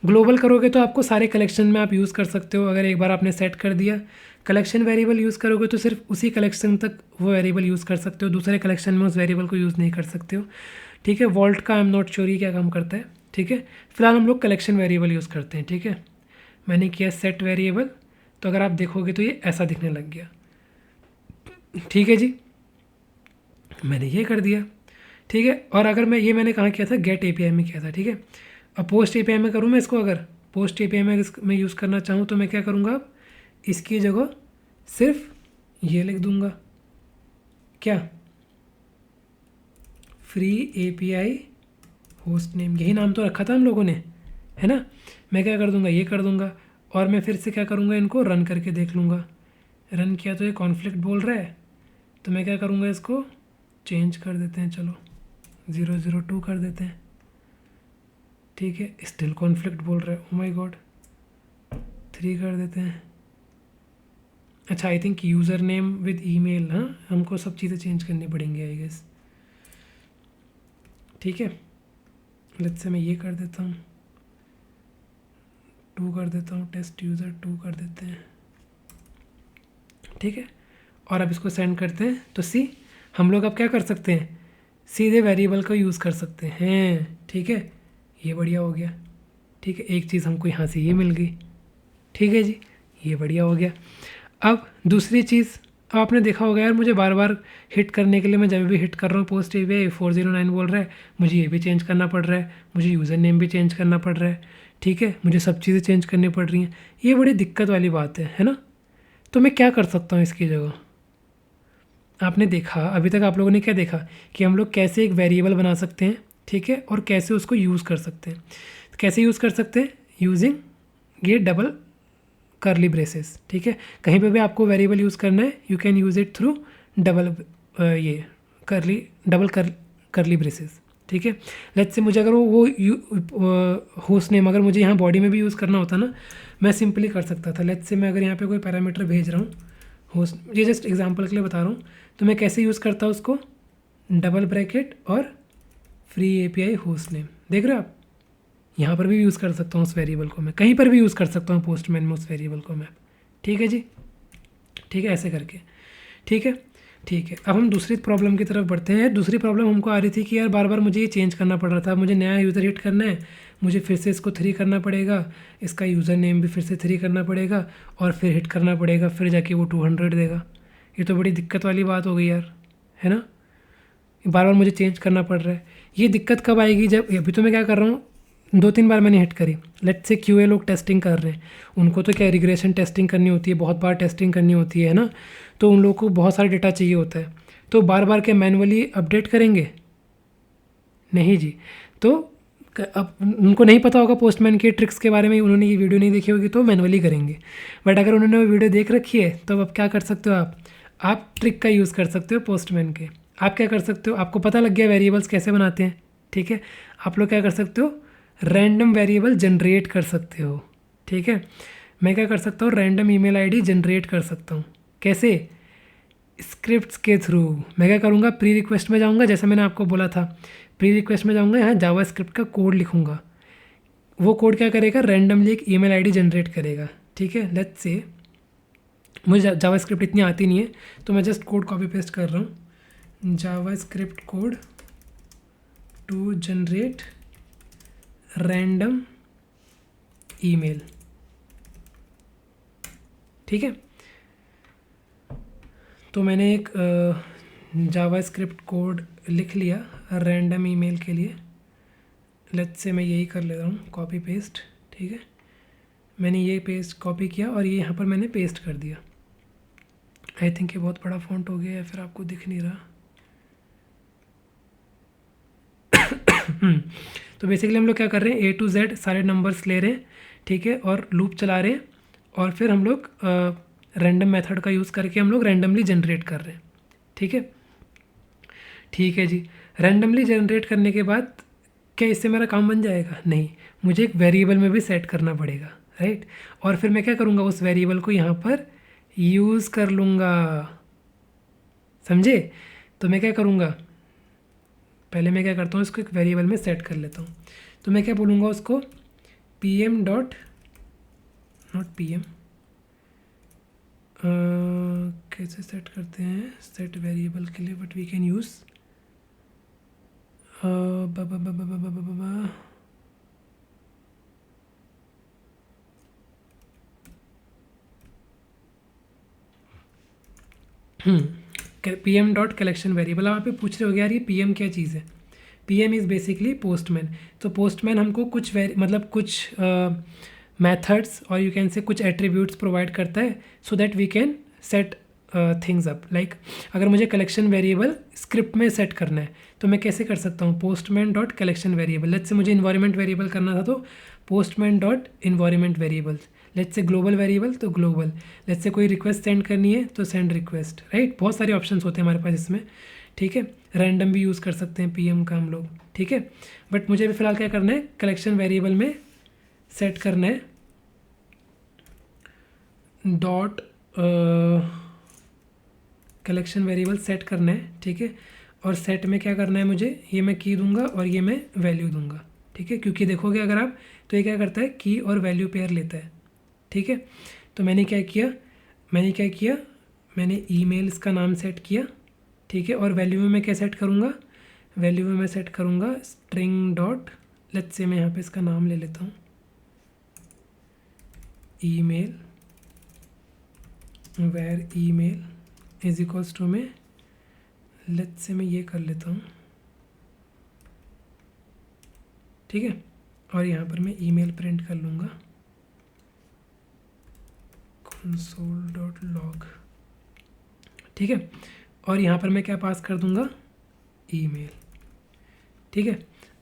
ग्लोबल करोगे तो आपको सारे कलेक्शन में आप यूज़ कर सकते हो। अगर एक बार आपने सेट कर दिया, कलेक्शन वेरिएबल यूज़ करोगे तो सिर्फ उसी कलेक्शन तक वो वेरिएबल यूज़ कर सकते हो, दूसरे कलेक्शन में उस वेरिएबल को यूज़ नहीं कर सकते हो। ठीक है, वॉल्ट का आई एम नॉट श्योर ये क्या काम करता है। ठीक है, फिलहाल हम लोग कलेक्शन वेरिएबल यूज़ करते हैं। ठीक है, मैंने किया सेट वेरिएबल, तो अगर आप देखोगे तो ये ऐसा दिखने लग गया। ठीक है जी, मैंने ये कर दिया। ठीक है, और अगर मैंने कहाँ किया था, गेट API में किया था। ठीक है, अब पोस्ट API में करूँ मैं इसको, अगर पोस्ट API में मैं यूज़ करना चाहूँ तो मैं क्या करूँगा, अब इसकी जगह सिर्फ ये लिख दूँगा, क्या, फ्री API होस्ट नेम, यही नाम तो रखा था हम लोगों ने, है ना। मैं क्या कर दूँगा, ये कर दूँगा, और मैं फिर से क्या करूँगा, इनको रन करके देख लूँगा। रन किया तो ये कॉन्फ्लिक्ट बोल रहा है, तो मैं क्या करूँगा, इसको चेंज कर देते हैं, चलो 002 कर देते हैं। ठीक है, स्टिल कॉन्फ्लिक्ट बोल रहा है, ओ माय गॉड, 3 कर देते हैं। अच्छा, I think user name with email, हाँ हमको सब चीज़ें चेंज करनी पड़ेंगी आई गेस। ठीक है, लेट्स से मैं ये कर देता हूँ, 2 कर देता हूँ, टेस्ट यूज़र 2 कर देते हैं। ठीक है, और अब इसको सेंड करते हैं, तो सी हम लोग अब क्या कर सकते हैं, सीधे वेरिएबल का यूज़ कर सकते हैं। ठीक है, ये बढ़िया हो गया। ठीक है, एक चीज़ हमको यहाँ से ये मिल गई। ठीक है जी, ये बढ़िया हो गया। अब दूसरी चीज़, अब आपने देखा होगा यार, मुझे बार बार हिट करने के लिए मैं जब भी हिट कर रहा हूँ पोस्ट API 409 बोल रहा है, मुझे ये भी चेंज करना पड़ रहा है, मुझे यूज़र नेम भी चेंज करना पड़ रहा है। ठीक है, मुझे सब चीज़ें चेंज करनी पड़ रही हैं, ये बड़ी दिक्कत वाली बात है ना। तो मैं क्या कर सकता हूँ इसकी जगह, आपने देखा अभी तक आप लोगों ने क्या देखा कि हम लोग कैसे एक वेरिएबल बना सकते हैं। ठीक है, और कैसे उसको यूज़ कर सकते हैं। कैसे यूज़ कर सकते हैं, यूजिंग ये डबल करली ब्रेसेस। ठीक है, कहीं पे भी आपको वेरिएबल यूज़ करना है, you can use it through ये करली ब्रेसेस। ठीक है, लेट्स से मुझे अगर वो होस्ट नेम अगर मुझे यहाँ बॉडी में भी यूज़ करना होता ना, मैं सिंपली कर सकता था। लेट्स से मैं अगर यहाँ पे कोई पैरामीटर भेज रहा हूँ होस्ट, ये जस्ट एग्जांपल के लिए बता रहा हूँ, तो मैं कैसे यूज़ करता हूँ उसको, डबल ब्रैकेट और फ्री एपीआई होस्ट नेम, देख रहे हो आप, यहाँ पर भी यूज़ कर सकता हूँ उस वेरिएबल को मैं, कहीं पर भी यूज़ कर सकता हूँ पोस्टमैन में उस वेरिएबल को मैं। ठीक है जी, ठीक है, ऐसे करके। ठीक है, ठीक है। अब हम दूसरी प्रॉब्लम की तरफ बढ़ते हैं। दूसरी प्रॉब्लम हमको आ रही थी कि यार बार बार मुझे ये चेंज करना पड़ रहा था, मुझे नया यूज़र हिट करना है, मुझे फिर से इसको 3 करना पड़ेगा, इसका यूज़र नेम भी फिर से 3 करना पड़ेगा और फिर हिट करना पड़ेगा, फिर जाके वो 200 देगा। ये तो बड़ी दिक्कत वाली बात हो गई यार, है ना। बार बार मुझे चेंज करना पड़ रहा है। ये दिक्कत कब आएगी, जब अभी तो मैं क्या कर रहा हूँ, 2-3 बार मैंने हिट करी, लेट्स से क्यूए लोग टेस्टिंग कर रहे हैं, उनको तो क्या रिग्रेशन टेस्टिंग करनी होती है, बहुत बार टेस्टिंग करनी होती है ना, तो उन लोगों को बहुत सारा डेटा चाहिए होता है, तो बार बार के मैनुअली अपडेट करेंगे, नहीं जी। तो अब उनको नहीं पता होगा पोस्टमैन के ट्रिक्स के बारे में, उन्होंने ये वीडियो नहीं देखी होगी तो मैनुअली करेंगे। बट अगर उन्होंने वो वीडियो देख रखी है तो अब क्या कर सकते हो आप ट्रिक का यूज़ कर सकते हो पोस्टमैन के। आप क्या कर सकते हो, आपको पता लग गया वेरिएबल्स कैसे बनाते हैं, ठीक है, आप लोग क्या कर सकते हो, रैंडम वेरिएबल जनरेट कर सकते हो। ठीक है, मैं क्या कर सकता हूँ, रैंडम ईमेल आईडी जनरेट कर सकता हूँ। कैसे, स्क्रिप्ट्स के थ्रू। मैं क्या करूँगा, प्री रिक्वेस्ट में जाऊँगा, जैसे मैंने आपको बोला था, प्री रिक्वेस्ट में जाऊँगा, यहाँ जावा स्क्रिप्ट का कोड लिखूँगा, वो कोड क्या करेगा, रैंडमली एक ईमेल आईडी जनरेट करेगा। ठीक है, लेट्स से मुझे जावा स्क्रिप्ट इतनी आती नहीं है, तो मैं जस्ट कोड कॉपी पेस्ट कर रहा हूँ, JavaScript code to generate random email. ठीक है, तो मैंने एक जावा स्क्रिप्ट कोड लिख लिया रैंडम ईमेल के लिए। लेट्स से मैं यही कर लेता हूँ, कॉपी पेस्ट। ठीक है, मैंने ये पेस्ट कॉपी किया और ये यहाँ पर मैंने पेस्ट कर दिया। आई थिंक ये बहुत बड़ा फॉन्ट हो गया या फिर आपको दिख नहीं रहा। तो बेसिकली हम लोग क्या कर रहे हैं, A to Z सारे नंबर्स ले रहे हैं, ठीक है, और लूप चला रहे हैं, और फिर हम लोग रैंडम मेथड का यूज़ करके हम लोग रैंडमली जनरेट कर रहे हैं। ठीक है, ठीक है जी। रैंडमली जनरेट करने के बाद क्या इससे मेरा काम बन जाएगा, नहीं, मुझे एक वेरिएबल में भी सेट करना पड़ेगा, राइट। और फिर मैं क्या करूँगा, उस वेरिएबल को यहाँ पर यूज़ कर लूँगा, समझे। तो मैं क्या करूँगा, पहले मैं क्या करता हूँ, इसको एक वेरिएबल में सेट कर लेता हूँ। तो मैं क्या बोलूँगा उसको, pm डॉट नॉट pm, कैसे सेट करते हैं सेट वेरिएबल के लिए, but we can use pm dot collection variable. अब आप ये पूछ रहे हो यार ये pm क्या चीज़ है। pm is basically postman. तो पोस्टमैन हमको कुछ मतलब कुछ मेथड्स और यू कैन से कुछ एट्रीब्यूट्स प्रोवाइड करता है, so that we can set things up. Like अगर मुझे कलेक्शन वेरिएबल स्क्रिप्ट में सेट करना है तो मैं कैसे कर सकता हूँ, Postman dot collection variable. Let's say मुझे इन्वायरमेंट वेरिएबल करना था तो Postman dot environment variable. Let's say global variable तो ग्लोबल। लेट्स से कोई रिक्वेस्ट सेंड करनी है तो सेंड रिक्वेस्ट, राइट। बहुत सारे ऑप्शंस होते हैं हमारे पास इसमें, ठीक है। रैंडम भी यूज़ कर सकते हैं pm का हम लोग, ठीक है। बट मुझे भी फ़िलहाल क्या करना है, कलेक्शन वेरिएबल में सेट करना है डॉट कलेक्शन वेरिएबल सेट करना है, ठीक है। और सेट में क्या करना है मुझे, ये मैं की दूंगा और ये मैं वैल्यू दूंगा, ठीक है। क्योंकि देखोगे अगर आप तो ये क्या करता है, की और वैल्यू पेयर लेता है, ठीक है। तो मैंने क्या किया, मैंने ईमेल इसका नाम सेट किया, ठीक है। और वैल्यू में मैं क्या सेट करूँगा, वैल्यू में मैं सेट करूँगा स्ट्रिंग डॉट, लेट्स से मैं यहाँ पे इसका नाम ले लेता हूँ, email, where email is equals to में, लेट्स से मैं ये कर लेता हूँ, ठीक है। और यहाँ पर मैं ईमेल प्रिंट कर लूँगा console.log, ठीक है। और यहाँ पर मैं क्या पास कर दूँगा, ईमेल, ठीक है।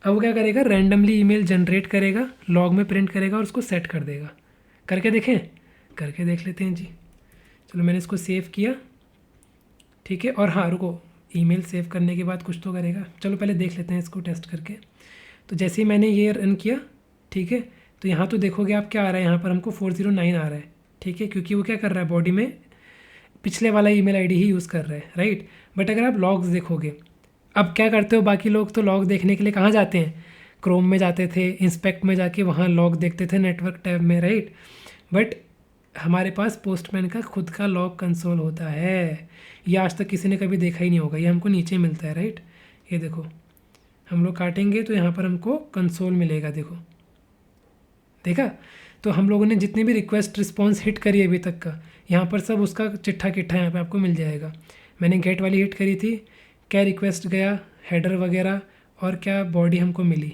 अब वो क्या करेगा, रैंडमली ईमेल जनरेट करेगा, लॉग में प्रिंट करेगा और उसको सेट कर देगा। करके देखें, करके देख लेते हैं जी। चलो मैंने इसको सेव किया, ठीक है। और हाँ रुको, ईमेल सेव करने के बाद कुछ तो करेगा, चलो पहले देख लेते हैं इसको टेस्ट करके। तो जैसे ही मैंने ये रन किया, ठीक है, तो यहाँ तो देखोगे आप क्या आ रहा है, यहाँ पर हमको 409 आ रहा है, ठीक है। क्योंकि वो क्या कर रहा है, बॉडी में पिछले वाला ईमेल आईडी ही यूज़ कर रहे हैं, राइट। बट अगर आप लॉग्स देखोगे, अब क्या करते हो बाकी लोग, तो लॉग देखने के लिए कहाँ जाते हैं, क्रोम में जाते थे, इंस्पेक्ट में जाके वहाँ लॉग देखते थे नेटवर्क टैब में, राइट। बट हमारे पास पोस्टमैन का खुद का लॉग कंसोल होता है। ये आज तक किसी ने कभी देखा ही नहीं होगा, ये हमको नीचे मिलता है, राइट। ये देखो, हम लोग काटेंगे तो यहाँ पर हमको कंसोल मिलेगा, देखो, देखा। तो हम लोगों ने जितनी भी रिक्वेस्ट रिस्पॉन्स हिट करी अभी तक का, यहाँ पर सब उसका चिट्ठा किट्ठा यहाँ पे आपको मिल जाएगा। मैंने गेट वाली हिट करी थी, क्या रिक्वेस्ट गया, हेडर वगैरह, और क्या बॉडी हमको मिली,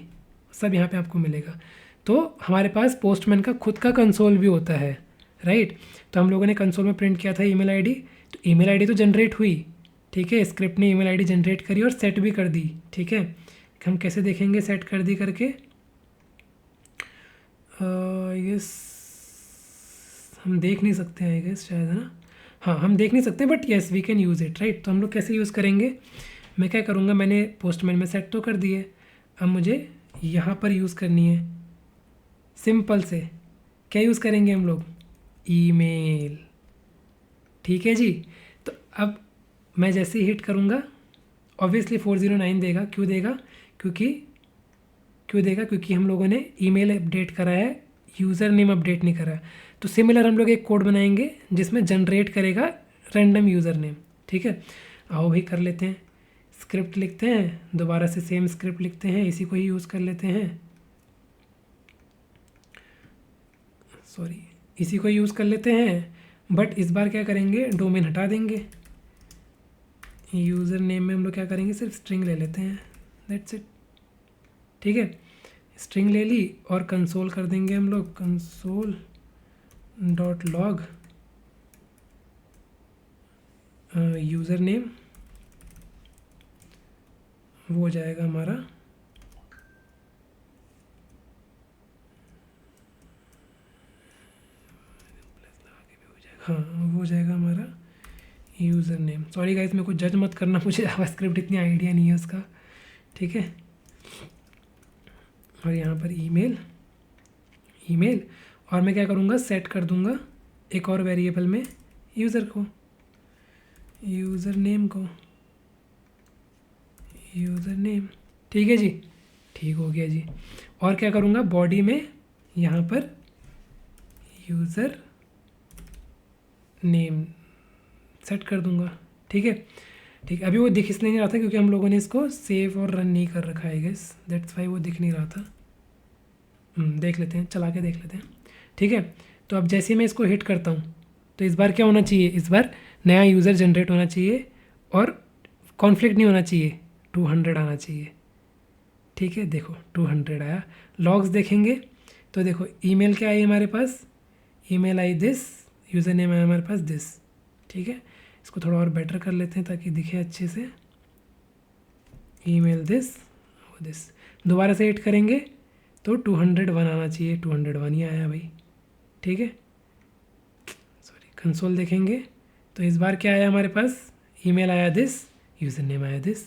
सब यहाँ पे आपको मिलेगा। तो हमारे पास पोस्टमैन का खुद का कंसोल भी होता है, राइट। तो हम लोगों ने कंसोल में प्रिंट किया था ईमेल आईडी, तो ईमेल आईडी तो जनरेट हुई, ठीक है, स्क्रिप्ट ने ईमेल आईडी जनरेट करी और सेट भी कर दी, ठीक है। हम कैसे देखेंगे सेट कर दी करके, यस हम देख नहीं सकते हैं, आई गेस, शायद, है ना। हाँ, हम देख नहीं सकते, but yes we can use it, right. तो हम लोग कैसे यूज़ करेंगे, मैं क्या करूँगा, मैंने पोस्टमैन में सेट तो कर दिए, अब मुझे यहाँ पर यूज़ करनी है। सिंपल से क्या यूज़ करेंगे हम लोग, ईमेल, ठीक है जी। तो अब मैं जैसे ही हिट करूँगा, ऑब्वियसली 409 देगा। क्यों देगा, क्योंकि हम लोगों ने ईमेल अपडेट करा है, यूज़र नेम अपडेट नहीं करा है। तो सिमिलर हम लोग एक कोड बनाएंगे जिसमें जनरेट करेगा रैंडम यूज़र नेम, ठीक है। आओ भाई कर लेते हैं, स्क्रिप्ट लिखते हैं, दोबारा से सेम स्क्रिप्ट लिखते हैं, इसी को ही यूज़ कर लेते हैं, सॉरी, इसी को यूज़ कर लेते हैं। बट इस बार क्या करेंगे, डोमेन हटा देंगे, यूज़र नेम में हम लोग क्या करेंगे, सिर्फ स्ट्रिंग ले लेते हैं, दैट्स इट, ठीक है। स्ट्रिंग ले ली और कंसोल कर देंगे हम लोग, console dot log user name, वो हो जाएगा हमारा हाँ, वो हो जाएगा हमारा यूज़र नेम। सॉरी गाइस, मेरे को जज मत करना, मुझे जावास्क्रिप्ट इतनी आइडिया नहीं है उसका, ठीक है। और यहाँ पर ईमेल, और मैं क्या करूँगा, सेट कर दूँगा एक और वेरिएबल में यूज़र को, यूज़र नेम को, यूज़र नेम, ठीक है जी, ठीक हो गया जी। और क्या करूँगा, बॉडी में यहाँ पर यूज़र नेम सेट कर दूँगा, ठीक है। ठीक, अभी वो दिख इसलिए नहीं रहा था क्योंकि हम लोगों ने इसको सेव और रन नहीं कर रखा है गैस, दैट्स वाई वो दिख नहीं रहा था। देख लेते हैं, चला के देख लेते हैं, ठीक है। तो अब जैसे मैं इसको हिट करता हूँ, तो इस बार क्या होना चाहिए, इस बार नया यूज़र जनरेट होना चाहिए और कॉन्फ्लिक्ट नहीं होना चाहिए, 200 आना चाहिए, ठीक है। देखो 200 आया। लॉग्स देखेंगे तो देखो ईमेल क्या आई हमारे पास, ईमेल आई दिस, यूज़र नेम आया हमारे पास दिस, ठीक है। इसको थोड़ा और बेटर कर लेते हैं ताकि दिखे अच्छे से, ईमेल दिस दिस, दोबारा से हिट करेंगे तो 201 आना चाहिए, 201 ही आया भाई, ठीक है। सॉरी, कंसोल देखेंगे तो इस बार क्या आया हमारे पास, ईमेल आया दिस, यूज़र नेम आया दिस,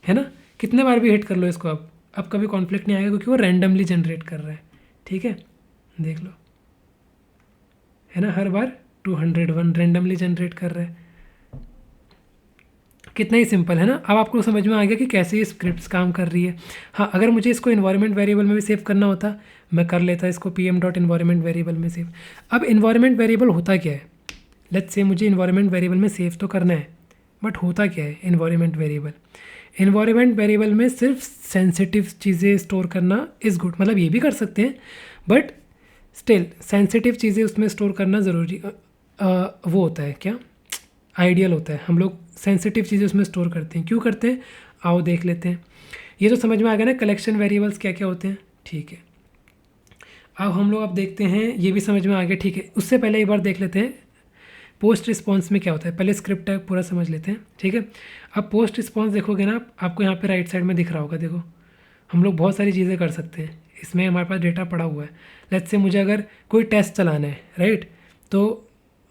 है ना। कितने बार भी हिट कर लो इसको, अब कभी कॉन्फ्लिक्ट नहीं आएगा क्योंकि वो रैंडमली जनरेट कर रहा है, ठीक है। देख लो, है ना, हर बार 201 रैंडमली जनरेट कर रहा है। कितना ही सिंपल है ना। अब आपको समझ में आ गया कि कैसे ये स्क्रिप्ट्स काम कर रही है। हाँ, अगर मुझे इसको इन्वायरमेंट वेरिएबल में भी सेव करना होता, मैं कर लेता इसको pm.environment वेरिएबल में सेव। अब इन्वायरमेंट वेरिएबल होता क्या है, लेट्स से मुझे इन्वायरमेंट वेरिएबल में सेव तो करना है, बट होता क्या है इन्वायरमेंट वेरिएबल, इन्वायरमेंट वेरिएबल में सिर्फ सेंसिटिव चीज़ें स्टोर करना इज़ गुड, मतलब ये भी कर सकते हैं बट स्टिल सेंसिटिव चीज़ें उसमें स्टोर करना ज़रूरी वो होता है, क्या आइडियल होता है। हम लोग सेंसिटिव चीज़ें उसमें स्टोर करते हैं, क्यों करते हैं आओ देख लेते हैं। ये तो समझ में आ गया ना कलेक्शन वेरिएबल्स क्या क्या होते हैं, ठीक है। अब हम लोग अब देखते हैं, ये भी समझ में आ गया, ठीक है। उससे पहले एक बार देख लेते हैं पोस्ट रिस्पॉन्स में क्या होता है, पहले स्क्रिप्ट टैग पूरा समझ लेते हैं, ठीक है। अब पोस्ट रिस्पॉन्स देखोगे ना आपको यहाँ पे राइट साइड में दिख रहा होगा, देखो हम लोग बहुत सारी चीज़ें कर सकते हैं इसमें, हमारे पास डेटा पड़ा हुआ है। लेट्स से मुझे अगर कोई टेस्ट चलाना है, राइट, तो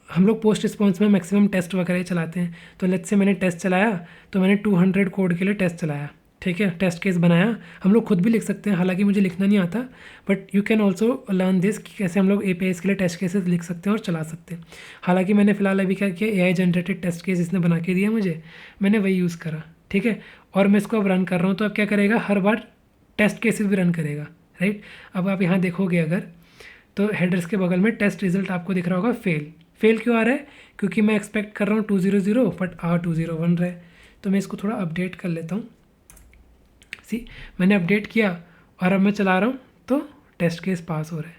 हम लोग पोस्ट रिस्पॉन्स में मैक्सिमम टेस्ट वगैरह चलाते हैं। तो लेट्स से मैंने टेस्ट चलाया, तो मैंने 200 कोड के लिए टेस्ट चलाया, ठीक है, टेस्ट केस बनाया। हम लोग खुद भी लिख सकते हैं, हालांकि मुझे लिखना नहीं आता, but you can also learn this कि कैसे हम लोग APIs के लिए टेस्ट केसेस लिख सकते हैं और चला सकते हैं। हालांकि मैंने फ़िलहाल अभी क्या किया, AI जनरेटेड टेस्ट केस इसने बना के दिया मुझे, मैंने वही यूज़ करा, ठीक है। और मैं इसको अब रन कर रहा हूँ, तो अब क्या करेगा, हर बार टेस्ट केसेस भी रन करेगा, राइट। अब आप यहाँ देखोगे अगर, तो हेडर्स के बगल में टेस्ट रिजल्ट आपको दिख रहा होगा फेल। फेल क्यों आ रहा है, क्योंकि मैं एक्सपेक्ट कर रहा हूँ 200 बट 201 रहा है। तो मैं इसको थोड़ा अपडेट कर लेता हूँ। सी, मैंने अपडेट किया और अब मैं चला रहा हूँ तो टेस्ट केस पास हो रहा है,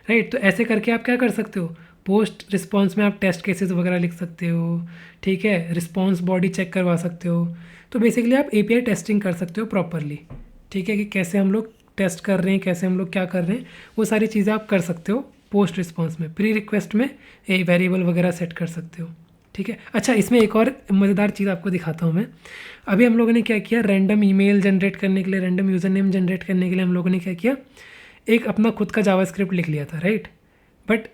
राइट। तो ऐसे करके आप क्या कर सकते हो, पोस्ट रिस्पॉन्स में आप टेस्ट केसेस वगैरह लिख सकते हो, ठीक है। रिस्पॉन्स बॉडी चेक करवा सकते हो। तो बेसिकली आप API टेस्टिंग कर सकते हो प्रॉपरली, ठीक है, कि कैसे हम लोग टेस्ट कर रहे हैं, कैसे हम लोग क्या कर रहे हैं, वो सारी चीज़ें आप कर सकते हो पोस्ट रिस्पॉन्स में। प्री रिक्वेस्ट में ए वेरिएबल वगैरह सेट कर सकते हो, ठीक है। अच्छा, इसमें एक और मज़ेदार चीज़ आपको दिखाता हूँ मैं। अभी हम लोगों ने क्या किया, रैंडम ईमेल जनरेट करने के लिए, रैंडम यूज़र नेम जनरेट करने के लिए हम लोगों ने क्या किया, एक अपना खुद का जावास्क्रिप्ट लिख लिया था, राइट। बट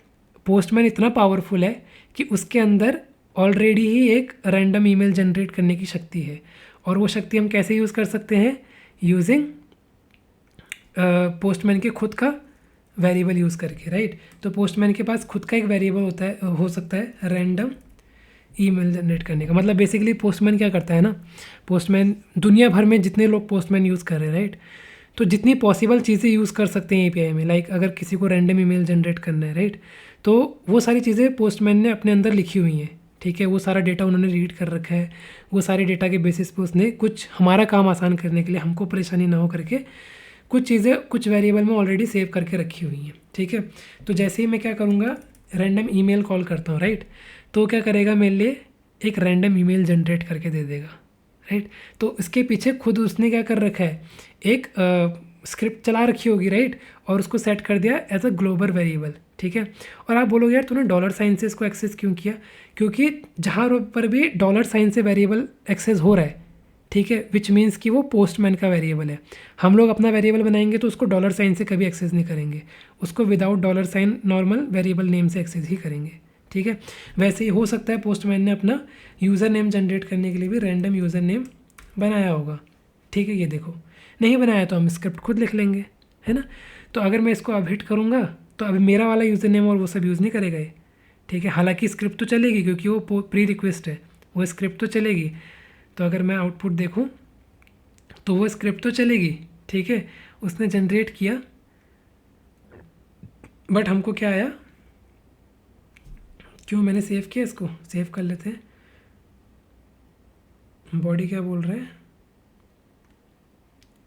पोस्टमैन इतना पावरफुल है कि उसके अंदर ऑलरेडी ही एक रैंडम ईमेल जनरेट करने की शक्ति है। और वो शक्ति हम कैसे यूज़ कर सकते हैं, यूजिंग पोस्टमैन के खुद का वेरिएबल यूज़ करके, राइट। तो पोस्टमैन के पास खुद का एक वेरिएबल होता है, हो सकता है रैंडम ईमेल जनरेट करने का। मतलब बेसिकली पोस्टमैन क्या करता है ना, पोस्टमैन दुनिया भर में जितने लोग पोस्टमैन यूज़ कर रहे हैं, राइट, तो जितनी पॉसिबल चीज़ें यूज़ कर सकते हैं API में, लाइक अगर किसी को रैंडम ईमेल जनरेट करना है, राइट, तो वो सारी चीज़ें पोस्टमैन ने अपने अंदर लिखी हुई हैं, ठीक है। वो सारा डेटा उन्होंने रीड कर रखा है, वो सारे डेटा के बेसिस पे उसने कुछ हमारा काम आसान करने के लिए, हमको परेशानी ना हो करके, कुछ चीज़ें कुछ वेरिएबल में ऑलरेडी सेव करके रखी हुई हैं, ठीक है। तो जैसे ही मैं क्या करूँगा, रैंडम ईमेल कॉल करता हूँ, राइट, तो क्या करेगा, मेरे लिए एक रैंडम ईमेल जनरेट करके दे देगा, राइट। तो इसके पीछे खुद उसने क्या कर रखा है, एक स्क्रिप्ट चला रखी होगी, राइट, और उसको सेट कर दिया एज अ ग्लोबल वेरिएबल, ठीक है। और आप बोलोगे यार तूने डॉलर साइन से इसको एक्सेस क्यों किया, क्योंकि जहाँ पर भी डॉलर साइन से वेरिएबल एक्सेस हो रहा है, ठीक है, विच मीन्स कि वो पोस्टमैन का वेरिएबल है। हम लोग अपना वेरिएबल बनाएंगे तो उसको डॉलर साइन से कभी एक्सेस नहीं करेंगे, उसको without dollar sign normal variable name से एक्सेस ही करेंगे, ठीक है। वैसे ही हो सकता है पोस्टमैन ने अपना यूज़र नेम जनरेट करने के लिए भी रैंडम यूज़र नेम बनाया होगा, ठीक है। ये देखो, नहीं बनाया तो हम स्क्रिप्ट खुद लिख लेंगे, है ना। तो अगर मैं इसको अब हिट करूँगा तो अब मेरा वाला यूज़र नेम और वो सब यूज़ नहीं करेगा ये, ठीक है। हालांकि स्क्रिप्ट तो चलेगी क्योंकि वो प्री रिक्वेस्ट है, वो स्क्रिप्ट तो चलेगी। तो अगर मैं आउटपुट देखूँ तो वो स्क्रिप्ट तो चलेगी, ठीक है, उसने जनरेट किया, बट हमको क्या आया, क्यों मैंने सेव किया, इसको सेव कर लेते हैं। बॉडी क्या बोल रहा है,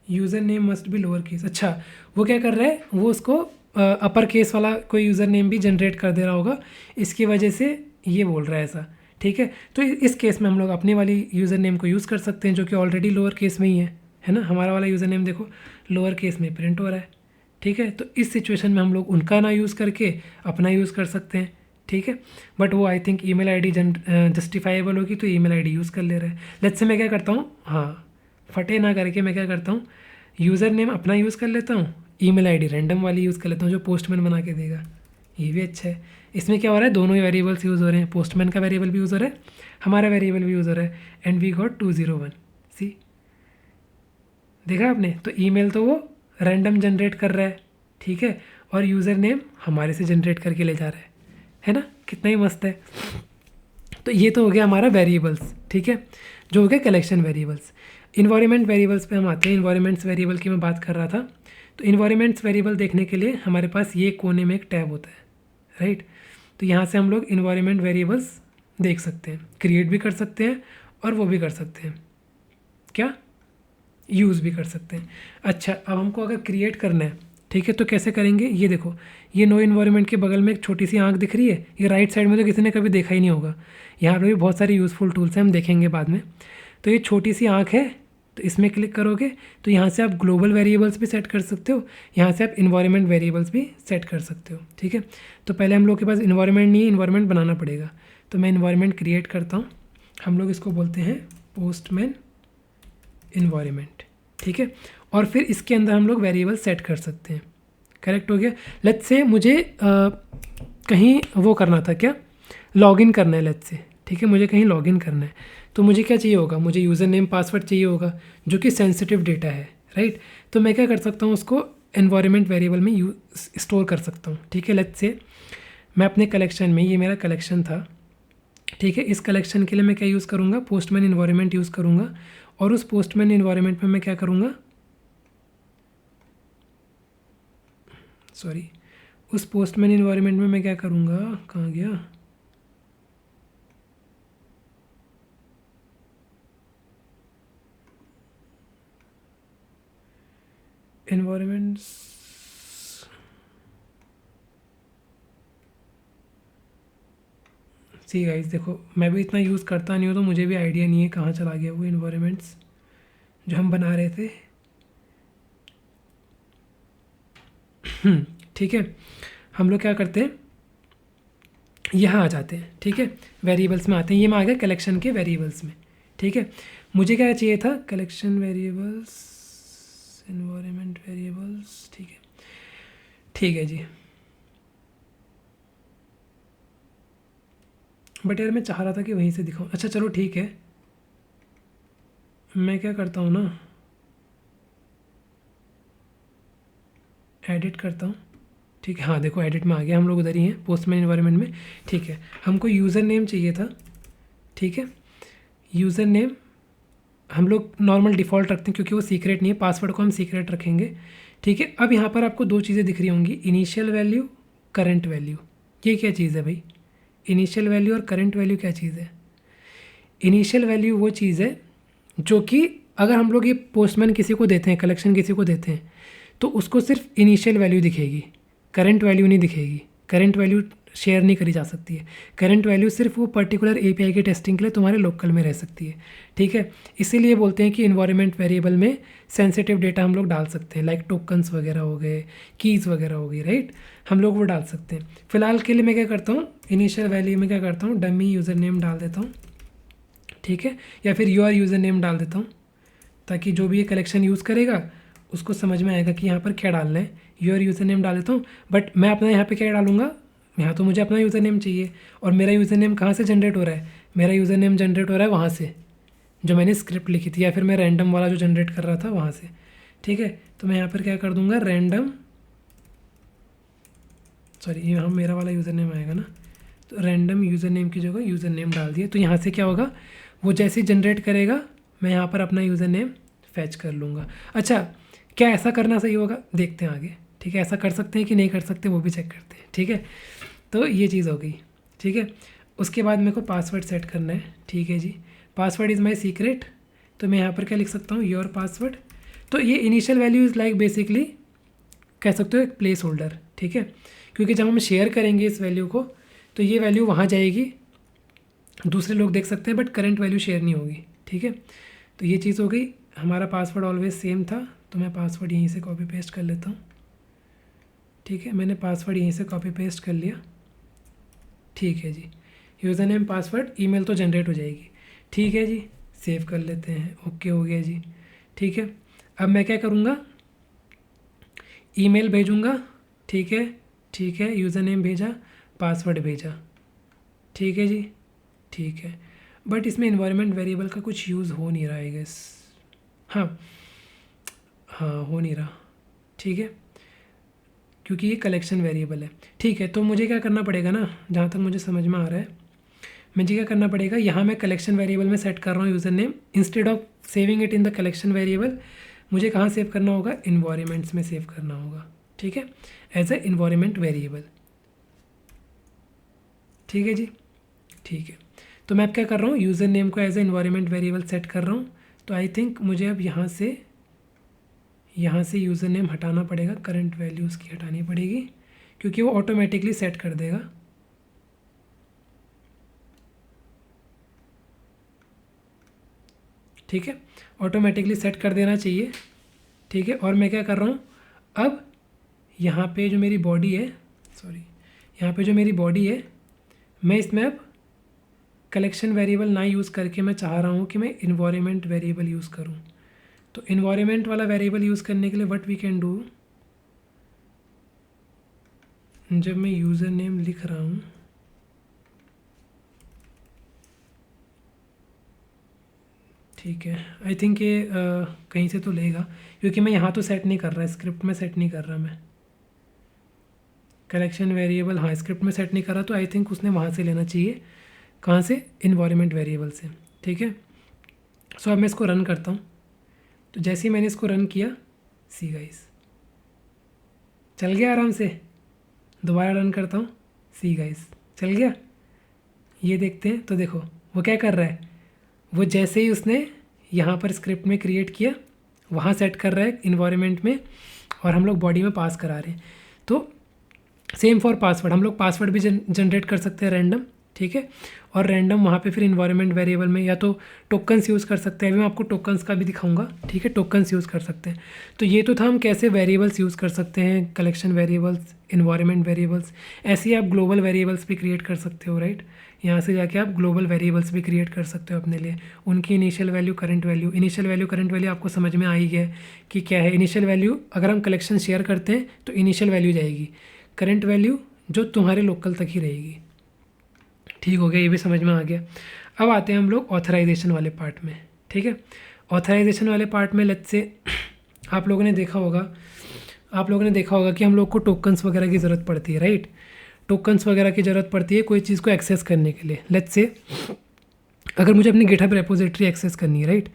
user name must be lower case. अच्छा, वो क्या कर रहा है, वो उसको अपर केस वाला कोई यूज़र नेम भी जनरेट कर दे रहा होगा, इसकी वजह से ये बोल रहा है ऐसा, ठीक है। तो इस केस में हम लोग अपनी वाली यूज़र नेम को यूज़ कर सकते हैं जो कि ऑलरेडी लोअर केस में ही है ना। हमारा वाला यूज़र नेम देखो लोअर केस में प्रिंट हो रहा है, ठीक है। तो इस सिचुएशन में हम लोग उनका ना यूज़ करके अपना यूज़ कर सकते हैं, ठीक है। बट वो I think email ID justifiable होगी तो ईमेल आईडी यूज़ कर ले रहा है। लेट्स से मैं क्या करता हूँ, हाँ, फटे ना करके मैं क्या करता हूँ, यूज़र नेम अपना यूज़ कर लेता हूँ, ईमेल आईडी रैंडम वाली यूज़ कर लेता हूँ जो पोस्टमैन बना के देगा। ये भी अच्छा है। इसमें क्या हो रहा है, दोनों ही वेरिएबल्स यूज़ हो रहे हैं, पोस्टमैन का वेरिएबल भी यूज़ हो रहा है, हमारा वेरिएबल भी यूज़ हो रहा है, एंड वी गॉट 201। सी, देखा आपने। तो ईमेल तो वो रैंडम जनरेट कर रहा है, ठीक है, और यूज़र नेम हमारे से जनरेट करके ले जा रहा है ना। कितना ही मस्त है। तो ये तो हो गया हमारा वेरिएबल्स, ठीक है, जो हो गया कलेक्शन वेरिएबल्स। इन्वायरमेंट वेरिएबल्स पे हम आते हैं। इन्वायरमेंट्स वेरिएबल की मैं बात कर रहा था। तो इन्वायरमेंट्स वेरिएबल देखने के लिए हमारे पास ये कोने में एक टैब होता है, राइट। तो यहाँ से हम लोग इन्वायरमेंट वेरिएबल्स देख सकते हैं, क्रिएट भी कर सकते हैं और वो भी कर सकते हैं, क्या, यूज़ भी कर सकते हैं। अच्छा, अब हमको अगर क्रिएट करना है, ठीक है, तो कैसे करेंगे, ये देखो, ये नो इन्वायरमेंट के बगल में एक छोटी सी आंख दिख रही है, ये राइट साइड में तो किसी ने कभी देखा ही नहीं होगा। यहाँ पर भी बहुत सारी यूज़फुल टूल्स हैं, हम देखेंगे बाद में। तो ये छोटी सी आंख है, तो इसमें क्लिक करोगे तो यहाँ से आप ग्लोबल वेरिएबल्स भी सेट कर सकते हो, यहाँ से आप इन्वायरमेंट वेरिएबल्स भी सेट कर सकते हो, ठीक है। तो पहले हम लोग के पास इन्वायरमेंट नहीं है, इन्वायरमेंट बनाना पड़ेगा। तो मैं इन्वायरमेंट क्रिएट करता हूँ, हम लोग इसको बोलते हैं पोस्टमैन इन्वायरमेंट, ठीक है। और फिर इसके अंदर हम लोग वेरिएबल सेट कर सकते हैं। करेक्ट हो गया। लेट्स से मुझे कहीं वो करना था, क्या, लॉगिन करना है, लेट्स से, ठीक है, मुझे कहीं लॉगिन करना है। तो मुझे क्या चाहिए होगा, मुझे यूज़र नेम पासवर्ड चाहिए होगा जो कि सेंसिटिव डेटा है, राइट। तो मैं क्या कर सकता हूँ, उसको एनवायरनमेंट वेरिएबल में स्टोर कर सकता हूँ, ठीक है। लेट्स से मैं अपने कलेक्शन में, ये मेरा कलेक्शन था, ठीक है, इस कलेक्शन के लिए मैं क्या यूज़ करूँगा, पोस्टमैन इन्वायरमेंट यूज़ करूँगा। और उस पोस्टमैन इन्वायरमेंट में मैं क्या करूँगा, सॉरी, उस पोस्टमैन इन्वायरमेंट में मैं क्या करूँगा, कहाँ गया, इन्वायरमेंट्स, सी गाइस देखो, मैं भी इतना यूज़ करता नहीं हूँ तो मुझे भी आइडिया नहीं है कहाँ चला गया वो इन्वायरमेंट्स जो हम बना रहे थे। ठीक है, हम लोग क्या करते हैं, यहाँ आ जाते हैं, ठीक है, वेरिएबल्स में आते हैं। ये मैं आ गया कलेक्शन के वेरिएबल्स में, ठीक है। मुझे क्या चाहिए था, कलेक्शन वेरिएबल्स, इन्वायरमेंट वेरिएबल्स, ठीक है, ठीक है जी। बट यार मैं चाह रहा था कि वहीं से दिखाऊँ, अच्छा चलो ठीक है, मैं क्या करता हूँ ना, एडिट करता हूँ, ठीक है। हाँ देखो एडिट में आ गया, हम लोग उधर ही हैं पोस्टमैन इन्वायरमेंट में, ठीक है। हमको यूज़र नेम चाहिए था, ठीक है। यूज़र नेम हम लोग नॉर्मल डिफ़ॉल्ट रखते हैं क्योंकि वो सीक्रेट नहीं है, पासवर्ड को हम सीक्रेट रखेंगे, ठीक है। अब यहाँ पर आपको दो चीज़ें दिख रही होंगी, इनिशियल वैल्यू, करंट वैल्यू। ये क्या चीज़ है भाई, इनिशियल वैल्यू और करंट वैल्यू क्या चीज़ है। इनिशियल वैल्यू वो चीज़ है जो कि अगर हम लोग ये पोस्टमैन किसी को देते हैं, कलेक्शन किसी को देते हैं, तो उसको सिर्फ इनिशियल वैल्यू दिखेगी, करंट वैल्यू नहीं दिखेगी। करंट वैल्यू शेयर नहीं करी जा सकती है। करंट वैल्यू सिर्फ वो पर्टिकुलर एपीआई के टेस्टिंग के लिए तुम्हारे लोकल में रह सकती है, ठीक है। इसीलिए बोलते हैं कि इन्वायरमेंट वेरिएबल में सेंसिटिव डेटा हम लोग डाल सकते हैं, लाइक टोकन्स वगैरह हो गए, कीज़ वगैरह हो गई, राइट, हम लोग वो डाल सकते हैं। फिलहाल के लिए मैं क्या करता हूँ, इनिशियल वैल्यू में क्या करता हूँ, डमी यूज़र नेम डाल देता हूँ, ठीक है, या फिर यूआर यूज़र नेम डाल देता हूँ, ताकि जो भी ये कलेक्शन यूज़ करेगा उसको समझ में आएगा कि यहाँ पर क्या डालना है। यूआर यूज़र नेम डाल देता हूँ, बट मैं अपना यहाँ पे क्या डालूँगा, यहाँ तो मुझे अपना यूज़र नेम चाहिए, और मेरा यूज़र नेम कहाँ से जनरेट हो रहा है, मेरा यूज़र नेम जनरेट हो रहा है वहाँ से जो मैंने स्क्रिप्ट लिखी थी, या फिर मैं रैंडम वाला जो जनरेट कर रहा था वहाँ से, ठीक है। तो मैं यहाँ पर क्या कर दूँगा, रैंडम, सॉरी यहाँ मेरा वाला यूज़र नेम आएगा ना, तो रैंडम यूज़र नेम की जगह यूज़र नेम डाल दिया। तो यहाँ से क्या होगा, वो जैसे जनरेट करेगा मैं यहाँ पर अपना यूज़र नेम फैच कर लूँगा। अच्छा, क्या ऐसा करना सही होगा, देखते हैं आगे, ठीक है। ऐसा कर सकते हैं कि नहीं कर सकते वो भी चेक करते हैं, ठीक है। तो ये चीज़ हो गई, ठीक है। उसके बाद मेरे को पासवर्ड सेट करना है, ठीक है जी। पासवर्ड इज़ माई सीक्रेट, तो मैं यहाँ पर क्या लिख सकता हूँ, योर पासवर्ड। तो ये initial value is like basically कह सकते हो एक प्लेस होल्डर, ठीक है, क्योंकि जब हम शेयर करेंगे इस वैल्यू को तो ये वैल्यू वहाँ जाएगी, दूसरे लोग देख सकते हैं, बट करंट वैल्यू शेयर नहीं होगी, ठीक है। तो ये चीज़ हो गई। हमारा पासवर्ड ऑलवेज सेम था, तो मैं पासवर्ड यहीं से कॉपी पेस्ट कर लेता हूँ, ठीक है। मैंने पासवर्ड यहीं से कॉपी पेस्ट कर लिया, ठीक है जी। यूज़र नेम पासवर्ड, ईमेल तो जनरेट हो जाएगी, ठीक है जी। सेव कर लेते हैं, ओके हो गया जी, ठीक है। अब मैं क्या करूँगा, ईमेल भेजूँगा, ठीक है, ठीक है, यूज़र नेम भेजा, पासवर्ड भेजा, ठीक है जी, ठीक है। बट इसमें इन्वायरमेंट वेरिएबल का कुछ यूज़ हो नहीं रहा है गेस, हाँ हाँ हो नहीं रहा, ठीक है, क्योंकि ये कलेक्शन वेरिएबल है, ठीक है। तो मुझे क्या करना पड़ेगा ना, जहाँ तक मुझे समझ में आ रहा है, मुझे क्या करना पड़ेगा, यहाँ मैं कलेक्शन वेरिएबल में सेट कर रहा हूँ user name, instead of saving it in the collection variable मुझे कहाँ सेव करना होगा, इन्वायरमेंट्स में सेव करना होगा, ठीक है, एज ए इन्वायरमेंट वेरिएबल, ठीक है जी, ठीक है। तो मैं अब क्या कर रहा हूँ, यूज़र नेम को as a environment variable set कर रहा हूँ। तो आई थिंक मुझे अब यहाँ से यूज़र नेम हटाना पड़ेगा, करंट वैल्यू उसकी हटानी पड़ेगी, क्योंकि वो ऑटोमेटिकली सेट कर देगा, ठीक है, ऑटोमेटिकली सेट कर देना चाहिए, ठीक है। और मैं क्या कर रहा हूँ, अब यहाँ पे जो मेरी बॉडी है, सॉरी यहाँ पे जो मेरी बॉडी है, मैं इसमें अब कलेक्शन वेरिएबल ना यूज़ करके मैं चाह रहा हूँ कि मैं इन्वायरमेंट वेरिएबल यूज़ करूँ। तो इन्वायरमेंट वाला वेरिएबल यूज़ करने के लिए व्हाट वी कैन डू, जब मैं यूज़र नेम लिख रहा हूँ, ठीक है, आई थिंक ये कहीं से तो लेगा, क्योंकि मैं यहाँ तो सेट नहीं कर रहा, स्क्रिप्ट में सेट नहीं कर रहा मैं कलेक्शन वेरिएबल। हाँ, स्क्रिप्ट में सेट नहीं कर रहा, तो आई थिंक उसने वहाँ से लेना चाहिए। कहाँ से? इन्वायरमेंट वेरिएबल से। ठीक है, सो अब मैं इसको रन करता हूँ। तो जैसे ही मैंने इसको रन किया, सी गाइस चल गया आराम से। दोबारा रन करता हूँ, सी गाइस चल गया। ये देखते हैं तो देखो वो क्या कर रहा है, वो जैसे ही उसने यहाँ पर स्क्रिप्ट में क्रिएट किया, वहाँ सेट कर रहा है इन्वायरमेंट में, और हम लोग बॉडी में पास करा रहे हैं। तो सेम फॉर पासवर्ड, हम लोग पासवर्ड भी जनरेट कर सकते हैं रैंडम। ठीक है, और रैंडम वहाँ पे फिर इन्वायरमेंट वेरिएबल में या तो टोकन्स यूज़ कर सकते हैं। अभी मैं आपको टोकन्स का भी दिखाऊंगा। ठीक है, टोकन्स यूज़ कर सकते हैं। तो ये तो था हम कैसे वेरिएबल्स यूज़ कर सकते हैं, कलेक्शन वेरिएबल्स, इन्वायरमेंट वेरिएबल्स। ऐसे ही आप ग्लोबल वेरिएबल्स भी क्रिएट कर सकते हो, राइट। यहाँ से जाके आप ग्लोबल वेरिएबल्स भी क्रिएट कर सकते हो अपने लिए। उनकी initial value, current value, initial value, current value आपको समझ में आ ही गया कि क्या है। इनिशियल वैल्यू अगर हम कलेक्शन शेयर करते हैं तो इनिशियल वैल्यू जाएगी, करंट वैल्यू जो तुम्हारे लोकल तक ही रहेगी। ठीक हो गया, ये भी समझ में आ गया। अब आते हैं हम लोग ऑथराइजेशन वाले पार्ट में। ठीक है, ऑथराइजेशन वाले पार्ट में लेट्स से आप लोगों ने देखा होगा कि हम लोग को टोकन्स वगैरह की ज़रूरत पड़ती है, राइट। टोकन्स वगैरह की ज़रूरत पड़ती है कोई चीज़ को एक्सेस करने के लिए। लेट्स से अगर मुझे अपनी गिटहब रेपोजिटरी एक्सेस करनी है, राइट,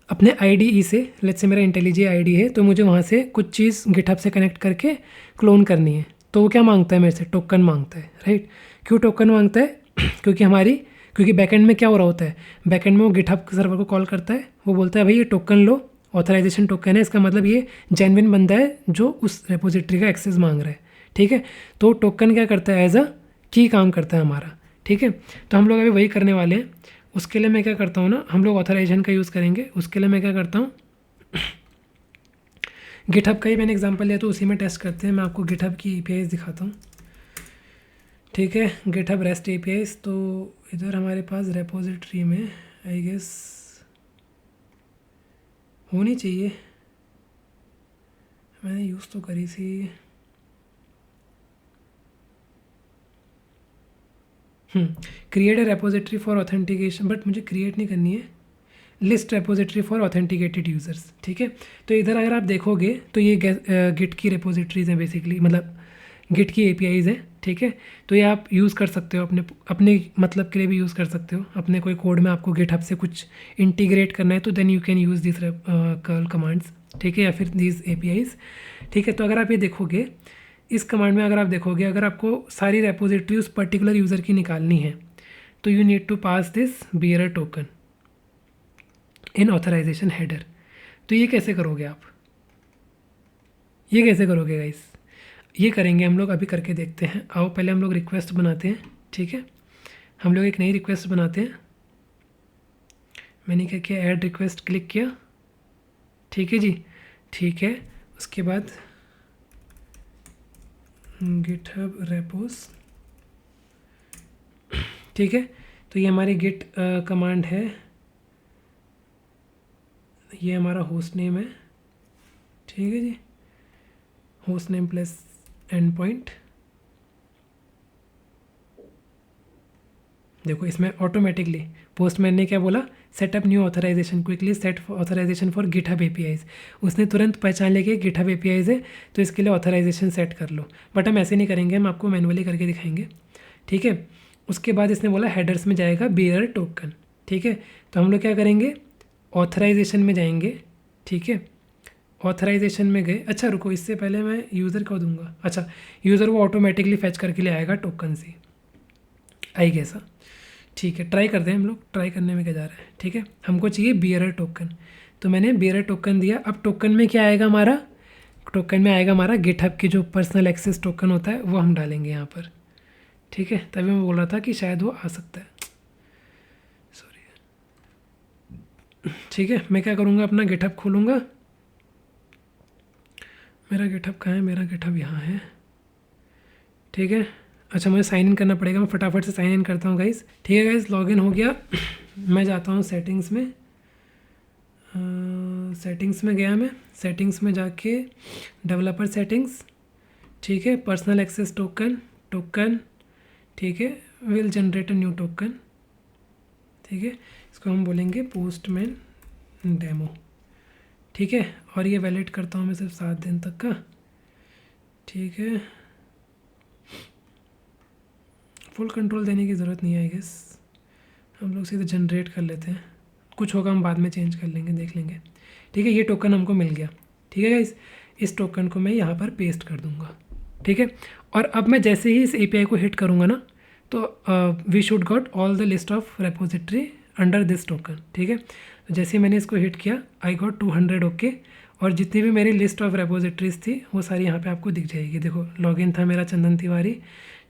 अपने IDE से, लेट्स से मेरा इंटेलिजी IDE है, तो मुझे वहाँ से कुछ चीज़ गिटहब से कनेक्ट करके क्लोन करनी है। तो वो क्या मांगता है मेरे से? टोकन मांगता है, राइट। क्यों टोकन मांगता है? क्योंकि बैकएंड में क्या हो रहा होता है, बैकएंड में वो गिटहब सर्वर को कॉल करता है, वो बोलता है भाई ये टोकन लो, ऑथराइजेशन टोकन है, इसका मतलब ये जेन्युइन बंदा है जो उस रेपोजिटरी का एक्सेस मांग रहा है। ठीक है, तो टोकन क्या करता है? एज अ की काम करता है हमारा। ठीक है, तो हम लोग अभी वही करने वाले हैं। उसके लिए मैं क्या करता हूँ ना, हम लोग ऑथराइजेशन का यूज़ करेंगे। उसके लिए मैं क्या करता हूँ, गिटहब का ही मैंने एग्जांपल लिया तो उसी में टेस्ट करते हैं। मैं आपको गिटहब की APIs दिखाता हूँ। ठीक है, गिटहब रेस्ट APIs। तो इधर हमारे पास रेपोजिटरी में आई गेस होनी चाहिए, मैंने यूज़ तो करी सी। Create a repository for authentication, but मुझे क्रिएट नहीं करनी है, list repository for authenticated users. ठीक है, तो इधर अगर आप देखोगे तो ये गिट की रेपोजिटरीज़ हैं बेसिकली, मतलब गिट की APIs हैं। ठीक है, तो ये आप यूज़ कर सकते हो अपने मतलब के लिए भी यूज़ कर सकते हो। अपने कोई कोड में आपको गिटहब से कुछ इंटीग्रेट करना है तो then you can use this curl commands. ठीक है, या फिर दिस APIs। ठीक है, तो अगर आप ये देखोगे, इस कमांड में अगर आप देखोगे, अगर आपको सारी रेपोजिटरी उस पर्टिकुलर यूज़र की निकालनी है तो you need to pass this bearer token in authorization header. तो ये कैसे करोगे आप? ये कैसे करोगे गाइस? ये करेंगे हम लोग, अभी करके देखते हैं। आओ पहले हम लोग रिक्वेस्ट बनाते हैं। ठीक है, हम लोग एक नई रिक्वेस्ट बनाते हैं। मैंने क्या किया, ऐड रिक्वेस्ट क्लिक किया। ठीक है जी, ठीक है। उसके बाद गिटहब रेपोस। ठीक है, तो ये हमारी गिट कमांड है, ये हमारा होस्ट नेम है। ठीक है जी, host name plus end point. देखो इसमें ऑटोमेटिकली पोस्टमैन ने क्या बोला, setup new authorization, quickly set authorization for GitHub APIs। उसने तुरंत पहचान लिया कि गिटहब APIs है तो इसके लिए ऑथराइजेशन सेट कर लो। बट हम ऐसे नहीं करेंगे, हम आपको मैनुअली करके दिखाएंगे। ठीक है, उसके बाद इसने बोला हेडर्स में जाएगा बियरर टोकन। ठीक है, तो हम लोग क्या करेंगे, ऑथराइजेशन में जाएंगे। ठीक है, ऑथराइजेशन में गए। अच्छा रुको, इससे पहले मैं यूज़र को दूंगा। अच्छा, यूज़र वो ऑटोमेटिकली फैच करके ले आएगा टोकन से, आई कैसा। ठीक है, ट्राई करते हैं हम लोग, ट्राई करने में क्या जा रहा है। ठीक है, हमको चाहिए बियरर टोकन, तो मैंने बियरर टोकन दिया। अब टोकन में क्या आएगा हमारा, टोकन में आएगा हमारा गिटहब की जो पर्सनल एक्सेस टोकन होता है वो हम डालेंगे यहाँ पर। ठीक है, तभी मैं बोल रहा था कि शायद वो आ सकता है, सॉरी। ठीक है, मैं क्या करूँगा, अपना गिटहब खोलूँगा। मेरा गिटहब कहाँ है, मेरा गिटहब यहाँ है। ठीक है, अच्छा मुझे साइन इन करना पड़ेगा, मैं फटाफट से साइन इन करता हूँ गाइस। ठीक है गाइस, लॉगिन हो गया। मैं जाता हूँ सेटिंग्स में, सेटिंग्स में गया मैं, सेटिंग्स में जाके डेवलपर सेटिंग्स। ठीक है, पर्सनल एक्सेस टोकन। ठीक है, will generate a new token. ठीक है, इसको हम बोलेंगे पोस्टमैन डेमो, ठीक है। और ये वैलिड करता हूँ मैं सिर्फ 7 दिन तक का, ठीक है। फुल कंट्रोल देने की ज़रूरत नहीं है आई गेस, हम लोग सीधे जनरेट कर लेते हैं, कुछ होगा हम बाद में चेंज कर लेंगे, देख लेंगे, ठीक है। ये टोकन हमको मिल गया, ठीक है गाइस। इस टोकन को मैं यहाँ पर पेस्ट कर दूँगा, ठीक है। और अब मैं जैसे ही इस एपीआई को हिट करूँगा ना, तो we should got all the list of repository under this token, ठीक है। तो जैसे ही मैंने इसको हिट किया, आई गॉट 200 ओके। और जितनी भी मेरी लिस्ट ऑफ रेपोजिटरीज थी वो सारी यहाँ पे आपको दिख जाएगी। देखो लॉगिन था मेरा चंदन तिवारी,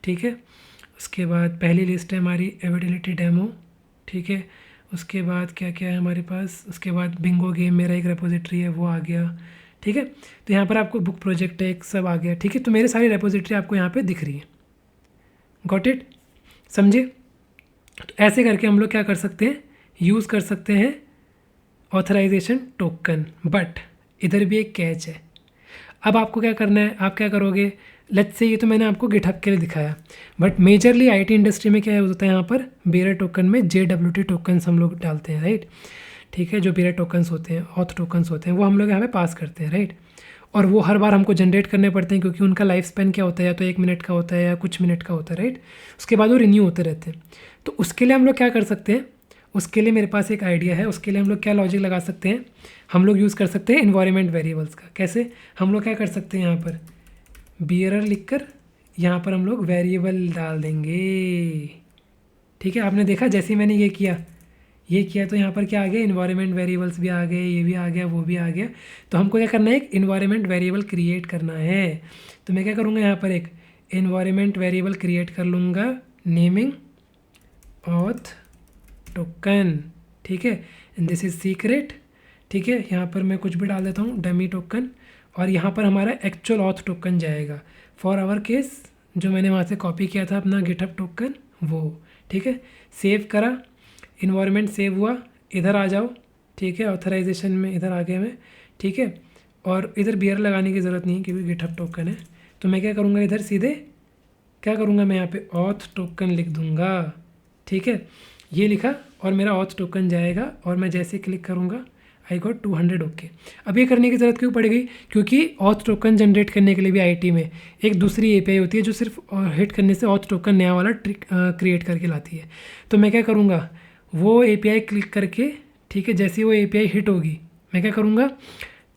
ठीक है। उसके बाद पहली लिस्ट है हमारी एविडेलिटी डेमो, ठीक है। उसके बाद क्या क्या है हमारे पास, उसके बाद बिंगो गेम मेरा एक रेपोजिटरी है वो आ गया, ठीक है। तो यहाँ पर आपको बुक प्रोजेक्ट एक सब आ गया, ठीक है। तो मेरी सारी रेपोजिटरी आपको यहाँ पे दिख रही है, गॉट इट, समझे। तो ऐसे करके हम लोग क्या कर सकते हैं, यूज़ कर सकते हैं ऑथराइजेशन टोकन। बट इधर भी एक कैच है। अब आपको क्या करना है, आप क्या करोगे, लेट्स से ये तो मैंने आपको गिटहब के लिए दिखाया, बट मेजरली आईटी इंडस्ट्री में क्या होता है, यहाँ पर बेयर टोकन में JWT टोकन्स हम लोग डालते हैं, राइट, ठीक है। जो बेयर टोकन्स होते हैं, ऑथ टोकन्स होते हैं, वो हम लोग यहाँ पे पास करते हैं, राइट। और वो हर बार हमको जनरेट करने पड़ते हैं, क्योंकि उनका लाइफ स्पैन क्या होता है, या तो 1 मिनट का होता है या कुछ मिनट का होता है, राइट। उसके बाद वो रिन्यू होते रहते हैं। तो उसके लिए हम लोग क्या कर सकते हैं, उसके लिए मेरे पास एक आइडिया है। उसके लिए हम लोग क्या लॉजिक लगा सकते हैं, हम लोग यूज़ कर सकते हैं इन्वायरमेंट वेरिएबल्स का। कैसे, हम लोग क्या कर सकते हैं, यहाँ पर बियरर लिखकर यहाँ पर हम लोग वेरिएबल डाल देंगे, ठीक है। आपने देखा जैसे ही मैंने ये किया तो यहाँ पर क्या आ गया, इन्वायरमेंट वेरिएबल्स भी आ गए, ये भी आ गया, वो भी आ गया। तो हमको क्या करना है, एक इन्वायरमेंट वेरिएबल क्रिएट करना है। तो मैं क्या करूँगा, यहाँ पर एक इन्वायरमेंट वेरिएबल क्रिएट कर लूँगा, नेमिंग ऑथ टोकन, ठीक है। एंड दिस इज़ सीक्रेट, ठीक है। यहाँ पर मैं कुछ भी डाल देता हूँ, डमी टोकन। और यहाँ पर हमारा एक्चुअल ऑथ टोकन जाएगा फॉर आवर केस, जो मैंने वहाँ से कॉपी किया था अपना गिटहब टोकन, वो, ठीक है। सेव करा, इन्वायरमेंट सेव हुआ, इधर आ जाओ, ठीक है। ऑथराइजेशन में इधर आ गया मैं, ठीक है। और इधर बियर लगाने की ज़रूरत नहीं है क्योंकि गिटहब टोकन है। तो मैं क्या करूँगा, इधर सीधे क्या करूँगा, मैं यहाँ पे ऑथ टोकन लिख दूँगा, ठीक है। ये लिखा और मेरा ऑथ टोकन जाएगा, और मैं जैसे क्लिक करूँगा आई गॉट 200 ओके। अब ये करने की ज़रूरत क्यों पड़ गई, क्योंकि ऑथ टोकन जनरेट करने के लिए भी आईटी में एक दूसरी एपीआई होती है जो सिर्फ हिट करने से ऑथ टोकन नया वाला क्रिएट करके लाती है। तो मैं क्या करूँगा, वो एपीआई क्लिक करके, ठीक है, जैसे वो एपीआई हिट होगी, मैं क्या करूँगा,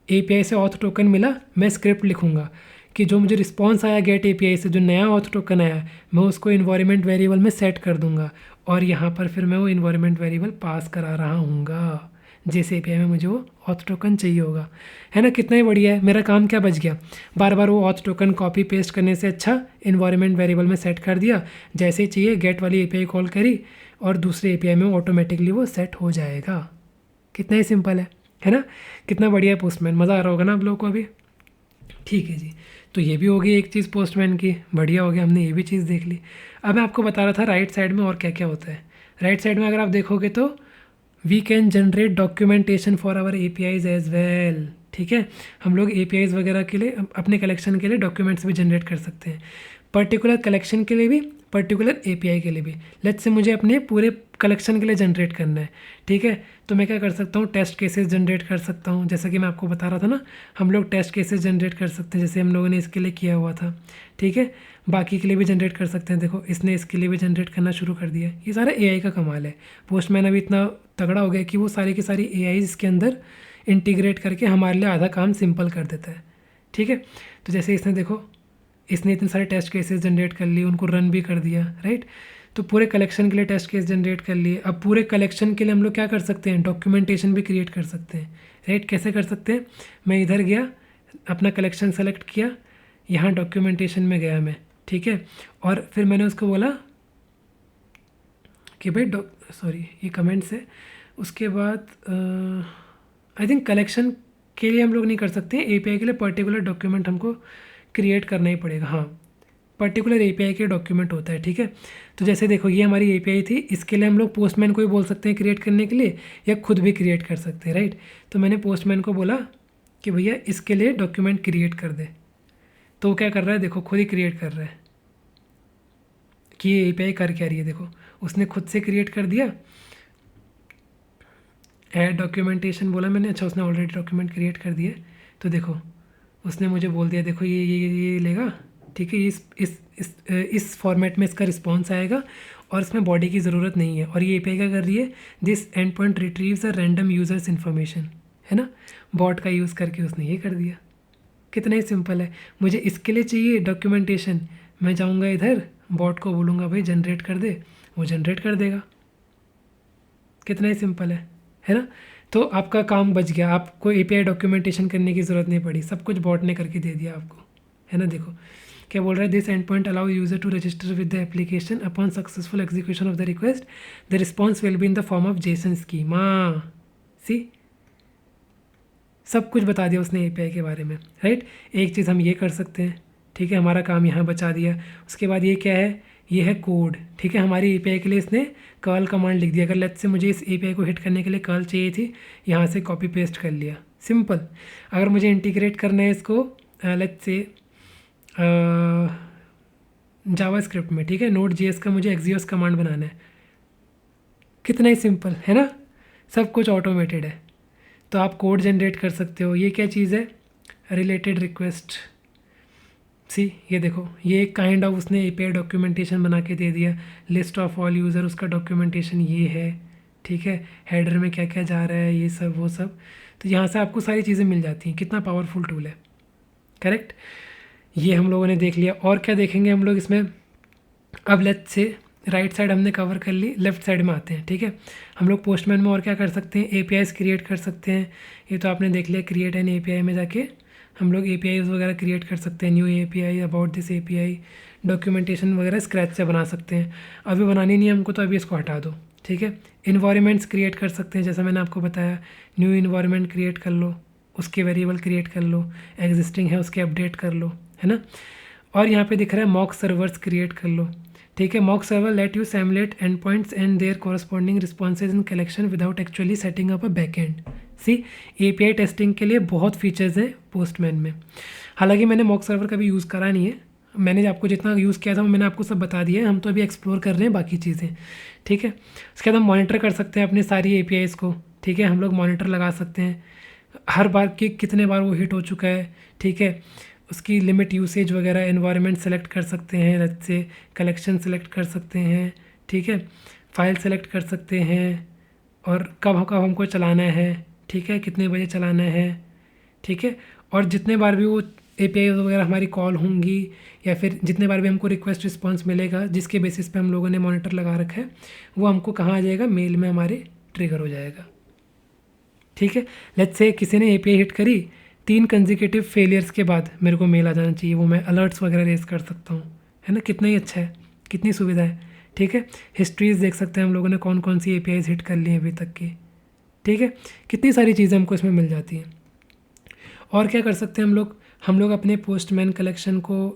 एपीआई से ऑथ टोकन मिला, मैं स्क्रिप्ट लिखूँगा कि जो मुझे रिस्पॉन्स आया गेट एपीआई से, जो नया ऑथ टोकन आया, मैं उसको इन्वायरमेंट वेरिएबल में सेट कर दूँगा। और यहाँ पर फिर मैं वो इन्वायरमेंट वेरिएबल पास करा रहा हूँगा जिस एपीआई में मुझे वो ऑथ टोकन चाहिए होगा, है ना। कितना ही बढ़िया है, मेरा काम क्या बच गया, बार बार वो ऑथ टोकन कॉपी पेस्ट करने से अच्छा इन्वायरमेंट वेरिएबल में सेट कर दिया, जैसे ही चाहिए गेट वाली एपीआई कॉल करी और दूसरे एपीआई में ऑटोमेटिकली वो सेट हो जाएगा। कितना ही सिंपल है ना, कितना बढ़िया है पोस्टमैन, मज़ा आ रहा होगा ना आप लोगों को अभी, ठीक है जी। तो ये भी हो गई एक चीज़ पोस्टमैन की, बढ़िया हो गया, हमने ये भी चीज़ देख ली। अब मैं आपको बता रहा था राइट साइड में और क्या क्या होता है। राइट साइड में अगर आप देखोगे तो we can generate documentation for our APIs as well, ठीक है। हम लोग एपीआईज वगैरह के लिए, अपने कलेक्शन के लिए डॉक्यूमेंट्स भी जनरेट कर सकते हैं, पर्टिकुलर कलेक्शन के लिए भी, पर्टिकुलर एपीआई के लिए भी। लेट्स से मुझे अपने पूरे कलेक्शन के लिए जनरेट करना है, ठीक है। तो मैं क्या कर सकता हूँ, टेस्ट केसेस जनरेट कर सकता हूँ, जैसा कि मैं आपको बता रहा था ना, हम लोग टेस्ट केसेस जनरेट कर सकते हैं, जैसे हम लोगों ने इसके लिए किया हुआ था, ठीक है। बाकी के लिए भी जनरेट कर सकते हैं, देखो इसने इसके लिए भी जनरेट करना शुरू कर दिया। ये सारा एआई का कमाल है। पोस्टमैन अभी इतना तगड़ा हो गया कि वो सारी की सारी एआई इसके अंदर इंटीग्रेट करके हमारे लिए आधा काम सिंपल कर देता है, ठीक है। तो जैसे इसने देखो, इसने इतने सारे टेस्ट केसेस जनरेट कर लिए, उनको रन भी कर दिया, राइट। तो पूरे कलेक्शन के लिए टेस्ट केस जनरेट कर लिए। अब पूरे कलेक्शन के लिए हम लोग क्या कर सकते हैं, डॉक्यूमेंटेशन भी क्रिएट कर सकते हैं, राइट। कैसे कर सकते हैं, मैं इधर गया, अपना कलेक्शन सेलेक्ट किया, यहाँ डॉक्यूमेंटेशन में गया मैं, ठीक है। और फिर मैंने उसको बोला कि भाई सॉरी ये कमेंट्स है। उसके बाद आई थिंक कलेक्शन के लिए हम लोग नहीं कर सकते, एपीआई के लिए पर्टिकुलर डॉक्यूमेंट हमको क्रिएट करना ही पड़ेगा। हाँ, पर्टिकुलर एपीआई के डॉक्यूमेंट होता है, ठीक है। तो जैसे देखो ये हमारी एपीआई थी, इसके लिए हम लोग पोस्टमैन को भी बोल सकते हैं क्रिएट करने के लिए, या खुद भी क्रिएट कर सकते हैं, राइट। तो मैंने पोस्टमैन को बोला कि भैया इसके लिए डॉक्यूमेंट क्रिएट कर दे, तो वो क्या कर रहा है, देखो खुद ही क्रिएट कर रहा है कि ये एपीआई कर क्या रही है। देखो उसने खुद से क्रिएट कर दिया, ऐड डॉक्यूमेंटेशन बोला मैंने, अच्छा उसने ऑलरेडी डॉक्यूमेंट क्रिएट कर दिया। तो देखो उसने मुझे बोल दिया, देखो ये लेगा, ठीक है, इस फॉर्मेट में इसका रिस्पॉन्स आएगा और इसमें बॉडी की ज़रूरत नहीं है। और ये एपीआई क्या कर रही है, this end point retrieves a random users information, है ना, बॉट का यूज़ करके उसने ये कर दिया। कितना ही सिंपल है। मुझे इसके लिए चाहिए डॉक्यूमेंटेशन, मैं जाऊँगा इधर बॉट को बोलूँगा भाई जनरेट कर दे, वो जनरेट कर देगा। कितना ही सिंपल है ना। तो आपका काम बच गया, आपको एपीआई डॉक्यूमेंटेशन करने की ज़रूरत नहीं पड़ी, सब कुछ बॉट ने करके दे दिया आपको, है ना। देखो क्या बोल रहा है, this end point allow user to register with the application upon successful execution of the request, the response will be in the form of JSON schema. See सब कुछ बता दिया उसने एपीआई के बारे में, राइट। एक चीज़ हम ये कर सकते हैं, ठीक है, हमारा काम यहाँ बचा दिया। उसके बाद ये क्या है, ये है कोड, ठीक है। हमारी एपीआई के लिए इसने कर्ल कमांड लिख दिया। अगर लेट्स से मुझे इस एपीआई को हिट करने के लिए कर्ल चाहिए थी, यहाँ से कॉपी पेस्ट कर लिया, सिंपल। अगर मुझे इंटीग्रेट करना है इसको लेट्स से जावास्क्रिप्ट में, ठीक है, नोड जेएस का मुझे एक्सियोस कमांड बनाना है, कितना ही सिंपल है ना, सब कुछ ऑटोमेटेड है। तो आप कोड जनरेट कर सकते हो। ये क्या चीज़ है, रिलेटेड रिक्वेस्ट। सी ये देखो, ये काइंड ऑफ उसने एपीआई डॉक्यूमेंटेशन बना के दे दिया। लिस्ट ऑफ ऑल यूज़र, उसका डॉक्यूमेंटेशन ये है, ठीक है, हेडर में क्या क्या जा रहा है, ये सब वो सब। तो यहाँ से आपको सारी चीज़ें मिल जाती हैं। कितना पावरफुल टूल है, करेक्ट। ये हम लोगों ने देख लिया। और क्या देखेंगे हम लोग इसमें, अब लेट्स से राइट साइड हमने कवर कर ली, लेफ्ट साइड में आते हैं, ठीक है। हम लोग पोस्टमैन में और क्या कर सकते हैं, एपीआईज क्रिएट कर सकते हैं। ये तो आपने देख लिया, क्रिएट एन एपीआई में जाके हम लोग एपीआईज वगैरह क्रिएट कर सकते हैं। New API, about this API, documentation वगैरह स्क्रैच से बना सकते हैं। अभी बनानी नहीं है हमको, तो अभी इसको हटा दो, ठीक है। इन्वायरमेंट्स क्रिएट कर सकते हैं, जैसा मैंने आपको बताया, न्यू इन्वायरमेंट क्रिएट कर लो, उसके वेरिएबल क्रिएट कर लो, एग्जिस्टिंग है उसके अपडेट कर लो, है ना। और यहाँ पे दिख रहा है मॉक सर्वर्स क्रिएट कर लो, ठीक है। Mock server let you simulate end points and their corresponding responses in collection without actually setting up a back end. See API testing के लिए बहुत फीचर्स हैं पोस्टमैन में। हालांकि मैंने मॉक सर्वर कभी यूज़ करा नहीं है, मैंने आपको जितना यूज़ किया था मैंने आपको सब बता दिया है। हम तो अभी एक्सप्लोर कर रहे हैं बाकी चीज़ें, ठीक है। उसके बाद हम मॉनिटर कर सकते हैं अपनी सारी एपीआईज़ को, ठीक है। हम लोग मॉनिटर लगा सकते हैं हर बार कि कितने बार वो हिट हो चुका है, ठीक है। उसकी लिमिट यूसेज वगैरह, एनवायरनमेंट सेलेक्ट कर सकते हैं, लेट्स से कलेक्शन सेलेक्ट कर सकते हैं, ठीक है। फाइल सेलेक्ट कर सकते हैं, और कब कब हमको चलाना है, ठीक है, कितने बजे चलाना है, ठीक है। और जितने बार भी वो एपीआई वगैरह हमारी कॉल होंगी, या फिर जितने बार भी हमको रिक्वेस्ट रिस्पॉन्स मिलेगा, जिसके बेसिस पे हम लोगों ने मॉनिटर लगा रखा है, वो हमको कहाँ आ जाएगा, मेल में हमारे ट्रिगर हो जाएगा, ठीक है। लेट्स से किसी ने एपीआई हिट करी, 3 कंसेक्यूटिव फेलियर्स के बाद मेरे को मेल आ जाना चाहिए, वो मैं अलर्ट्स वगैरह रेज कर सकता हूँ, है ना। कितना ही अच्छा है, कितनी सुविधा है, ठीक है। हिस्ट्रीज़ देख सकते हैं हम लोगों ने कौन कौन सी एपीआईज हिट कर ली हैं अभी तक की, ठीक है। कितनी सारी चीज़ें हमको इसमें मिल जाती हैं। और क्या कर सकते हैं हम लोग अपने पोस्टमैन कलेक्शन को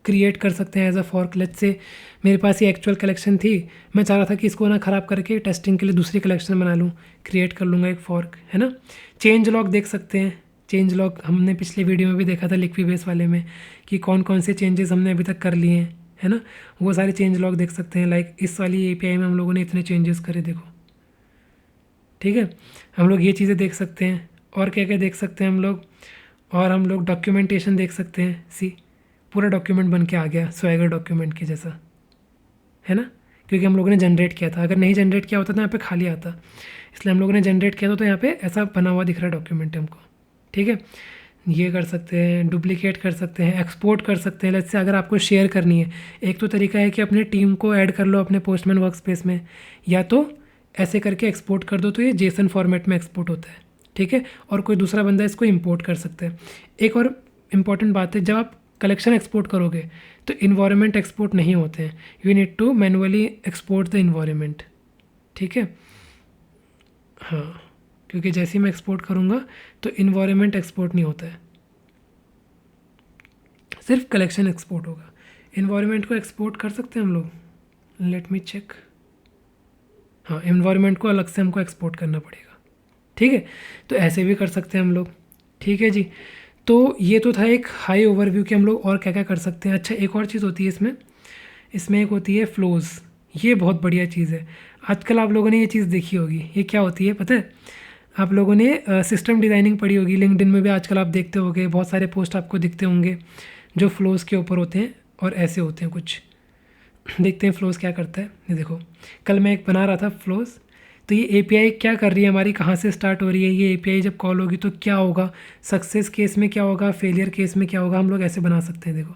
क्रिएट कर सकते हैं as a fork. Let's say मेरे पास ये एक्चुअल कलेक्शन थी, मैं चाह रहा था कि इसको ना ख़राब करके टेस्टिंग के लिए दूसरी कलेक्शन बना लूँ, क्रिएट कर लूँगा एक फॉर्क, है ना। चेंज लॉग देख सकते हैं, चेंज लॉग हमने पिछले वीडियो में भी देखा था लिक्विबेस वाले में, कि कौन कौन से चेंजेस हमने अभी तक कर लिए हैं, है ना। वो सारे चेंज लॉग देख सकते हैं। लाइक इस वाली एपीआई में हम लोगों ने इतने चेंजेस करे, देखो, ठीक है। हम लोग ये चीज़ें देख सकते हैं। और क्या क्या देख सकते हैं हम लोग डॉक्यूमेंटेशन देख सकते हैं। सी पूरा डॉक्यूमेंट बन के आ गया स्वैगर डॉक्यूमेंट के जैसा, है ना, क्योंकि हम लोगों ने जनरेट किया था। अगर नहीं जनरेट किया होता तो यहाँ पे खाली आता, इसलिए हम लोगों ने जनरेट किया था, तो यहाँ पे ऐसा बना हुआ दिख रहा है डॉक्यूमेंट हमको, ठीक है। ये कर सकते हैं, डुप्लीकेट कर सकते हैं, एक्सपोर्ट कर सकते हैं। लेट्स से अगर आपको शेयर करनी है, एक तो तरीका है कि अपने टीम को ऐड कर लो अपने पोस्टमैन वर्क स्पेस में, या तो ऐसे करके एक्सपोर्ट कर दो, तो ये जेसन फॉर्मेट में एक्सपोर्ट होता है, ठीक है। और कोई दूसरा बंदा इसको इंपोर्ट कर सकता है। एक और इम्पॉर्टेंट बात है, जब आप कलेक्शन एक्सपोर्ट करोगे तो इन्वायरमेंट एक्सपोर्ट नहीं होते हैं, you need to manually export the environment, ठीक है। हाँ, क्योंकि जैसे ही मैं एक्सपोर्ट करूँगा तो इन्वायरमेंट एक्सपोर्ट नहीं होता है, सिर्फ कलेक्शन एक्सपोर्ट होगा। इन्वायरमेंट को एक्सपोर्ट कर सकते हैं हम लोग, लेट मी चेक। हाँ, इन्वायरमेंट को अलग से हमको एक्सपोर्ट करना पड़ेगा, ठीक है। तो ऐसे भी कर सकते हैं हम लोग, ठीक है जी। तो ये तो था एक हाई ओवरव्यू कि हम लोग और क्या क्या कर सकते हैं। अच्छा, एक और चीज़ होती है इसमें एक होती है फ्लोज़। ये बहुत बढ़िया चीज़ है, आजकल आप लोगों ने ये चीज़ देखी होगी। ये क्या होती है पता है, आप लोगों ने सिस्टम डिज़ाइनिंग पढ़ी होगी, लिंक्डइन में भी आजकल आप देखते होंगे, बहुत सारे पोस्ट आपको दिखते होंगे जो फ्लोज़ के ऊपर होते हैं और ऐसे होते हैं कुछ। देखते हैं फ्लोज़ क्या करता है। ये देखो, कल मैं एक बना रहा था फ्लोज़। तो ये एपीआई क्या कर रही है हमारी, कहाँ से स्टार्ट हो रही है, ये एपीआई जब कॉल होगी तो क्या होगा, सक्सेस केस में क्या होगा, फेलियर केस में क्या होगा, हम लोग ऐसे बना सकते हैं। देखो,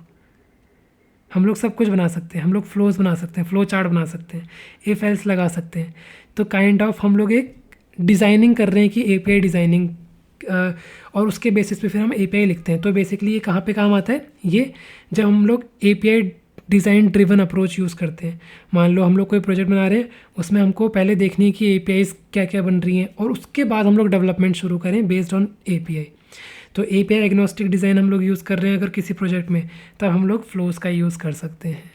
हम लोग सब कुछ बना सकते हैं, हम लोग फ्लोज़ बना सकते हैं, फ्लो चार्ट बना सकते हैं, इफ एल्स लगा सकते हैं। तो काइंड ऑफ हम लोग एक डिज़ाइनिंग कर रहे हैं कि एपीआई डिज़ाइनिंग, और उसके बेसिस पे फिर हम एपीआई लिखते हैं। तो बेसिकली ये कहाँ पे काम आता है, ये जब हम लोग API design driven approach use करते हैं। मान लो हम लोग कोई प्रोजेक्ट बना रहे हैं, उसमें हमको पहले देखनी है कि एपीआईज़ क्या क्या बन रही हैं, और उसके बाद हम लोग डेवलपमेंट शुरू करें बेस्ड ऑन एपीआई। तो एपीआई एग्नोस्टिक डिज़ाइन हम लोग यूज़ कर रहे हैं अगर किसी प्रोजेक्ट में, तब हम लोग फ्लोज़ का यूज़ कर सकते हैं।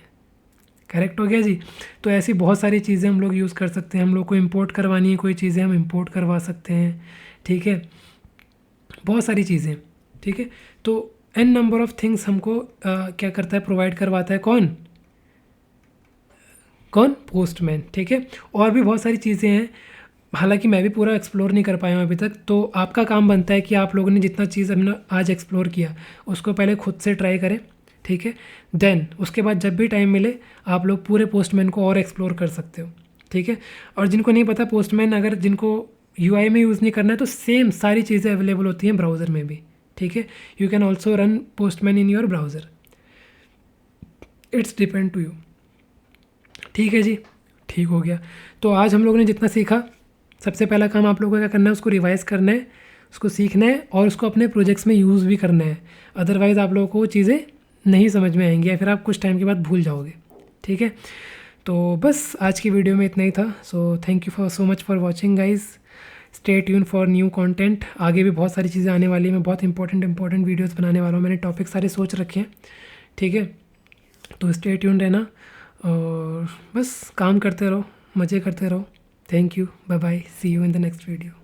करेक्ट हो गया जी। तो ऐसी बहुत सारी चीज़ें हम लोग यूज़ कर सकते हैं। हम लोग को इंपोर्ट करवानी है कोई चीज़ें, हम इंपोर्ट करवा सकते हैं। ठीक है, बहुत सारी चीज़ें। ठीक है, तो एन नंबर ऑफ़ थिंग्स हमको क्या करता है, प्रोवाइड करवाता है। कौन कौन पोस्टमैन। ठीक है, और भी बहुत सारी चीज़ें हैं, हालांकि मैं भी पूरा एक्सप्लोर नहीं कर पाया हूँ अभी तक। तो आपका काम बनता है कि आप लोगों ने जितना चीज़ हमने आज एक्सप्लोर किया उसको पहले खुद से ट्राई करें। ठीक है, देन उसके बाद जब भी टाइम मिले आप लोग पूरे पोस्टमैन को और एक्सप्लोर कर सकते हो। ठीक है, और जिनको नहीं पता पोस्टमैन, अगर जिनको यूआई में यूज़ नहीं करना है तो सेम सारी चीज़ें अवेलेबल होती हैं ब्राउज़र में भी। ठीक है, you can also run Postman in your browser, it's depend to you. ठीक है जी, ठीक हो गया। तो आज हम लोगों ने जितना सीखा, सबसे पहला काम आप लोगों को क्या करना है, उसको रिवाइज़ करना है, उसको सीखना है और उसको अपने प्रोजेक्ट्स में यूज़ भी करना है। अदरवाइज़ आप लोगों को वो चीज़ें नहीं समझ में आएंगी या फिर आप कुछ टाइम के बाद भूल जाओगे। ठीक है, तो बस आज की वीडियो में इतना ही था। So thank you for so much for watching guys. Stay tune for new content. आगे भी बहुत सारी चीज़ें आने वाली है, मैं बहुत इंपॉर्टेंट वीडियोज़ बनाने वाला हूँ। मैंने टॉपिक सारे सोच रखे हैं। ठीक है, तो स्टे ट्यून रहना और बस काम करते रहो, मज़े करते रहो। Thank you, bye bye, see you in the next video.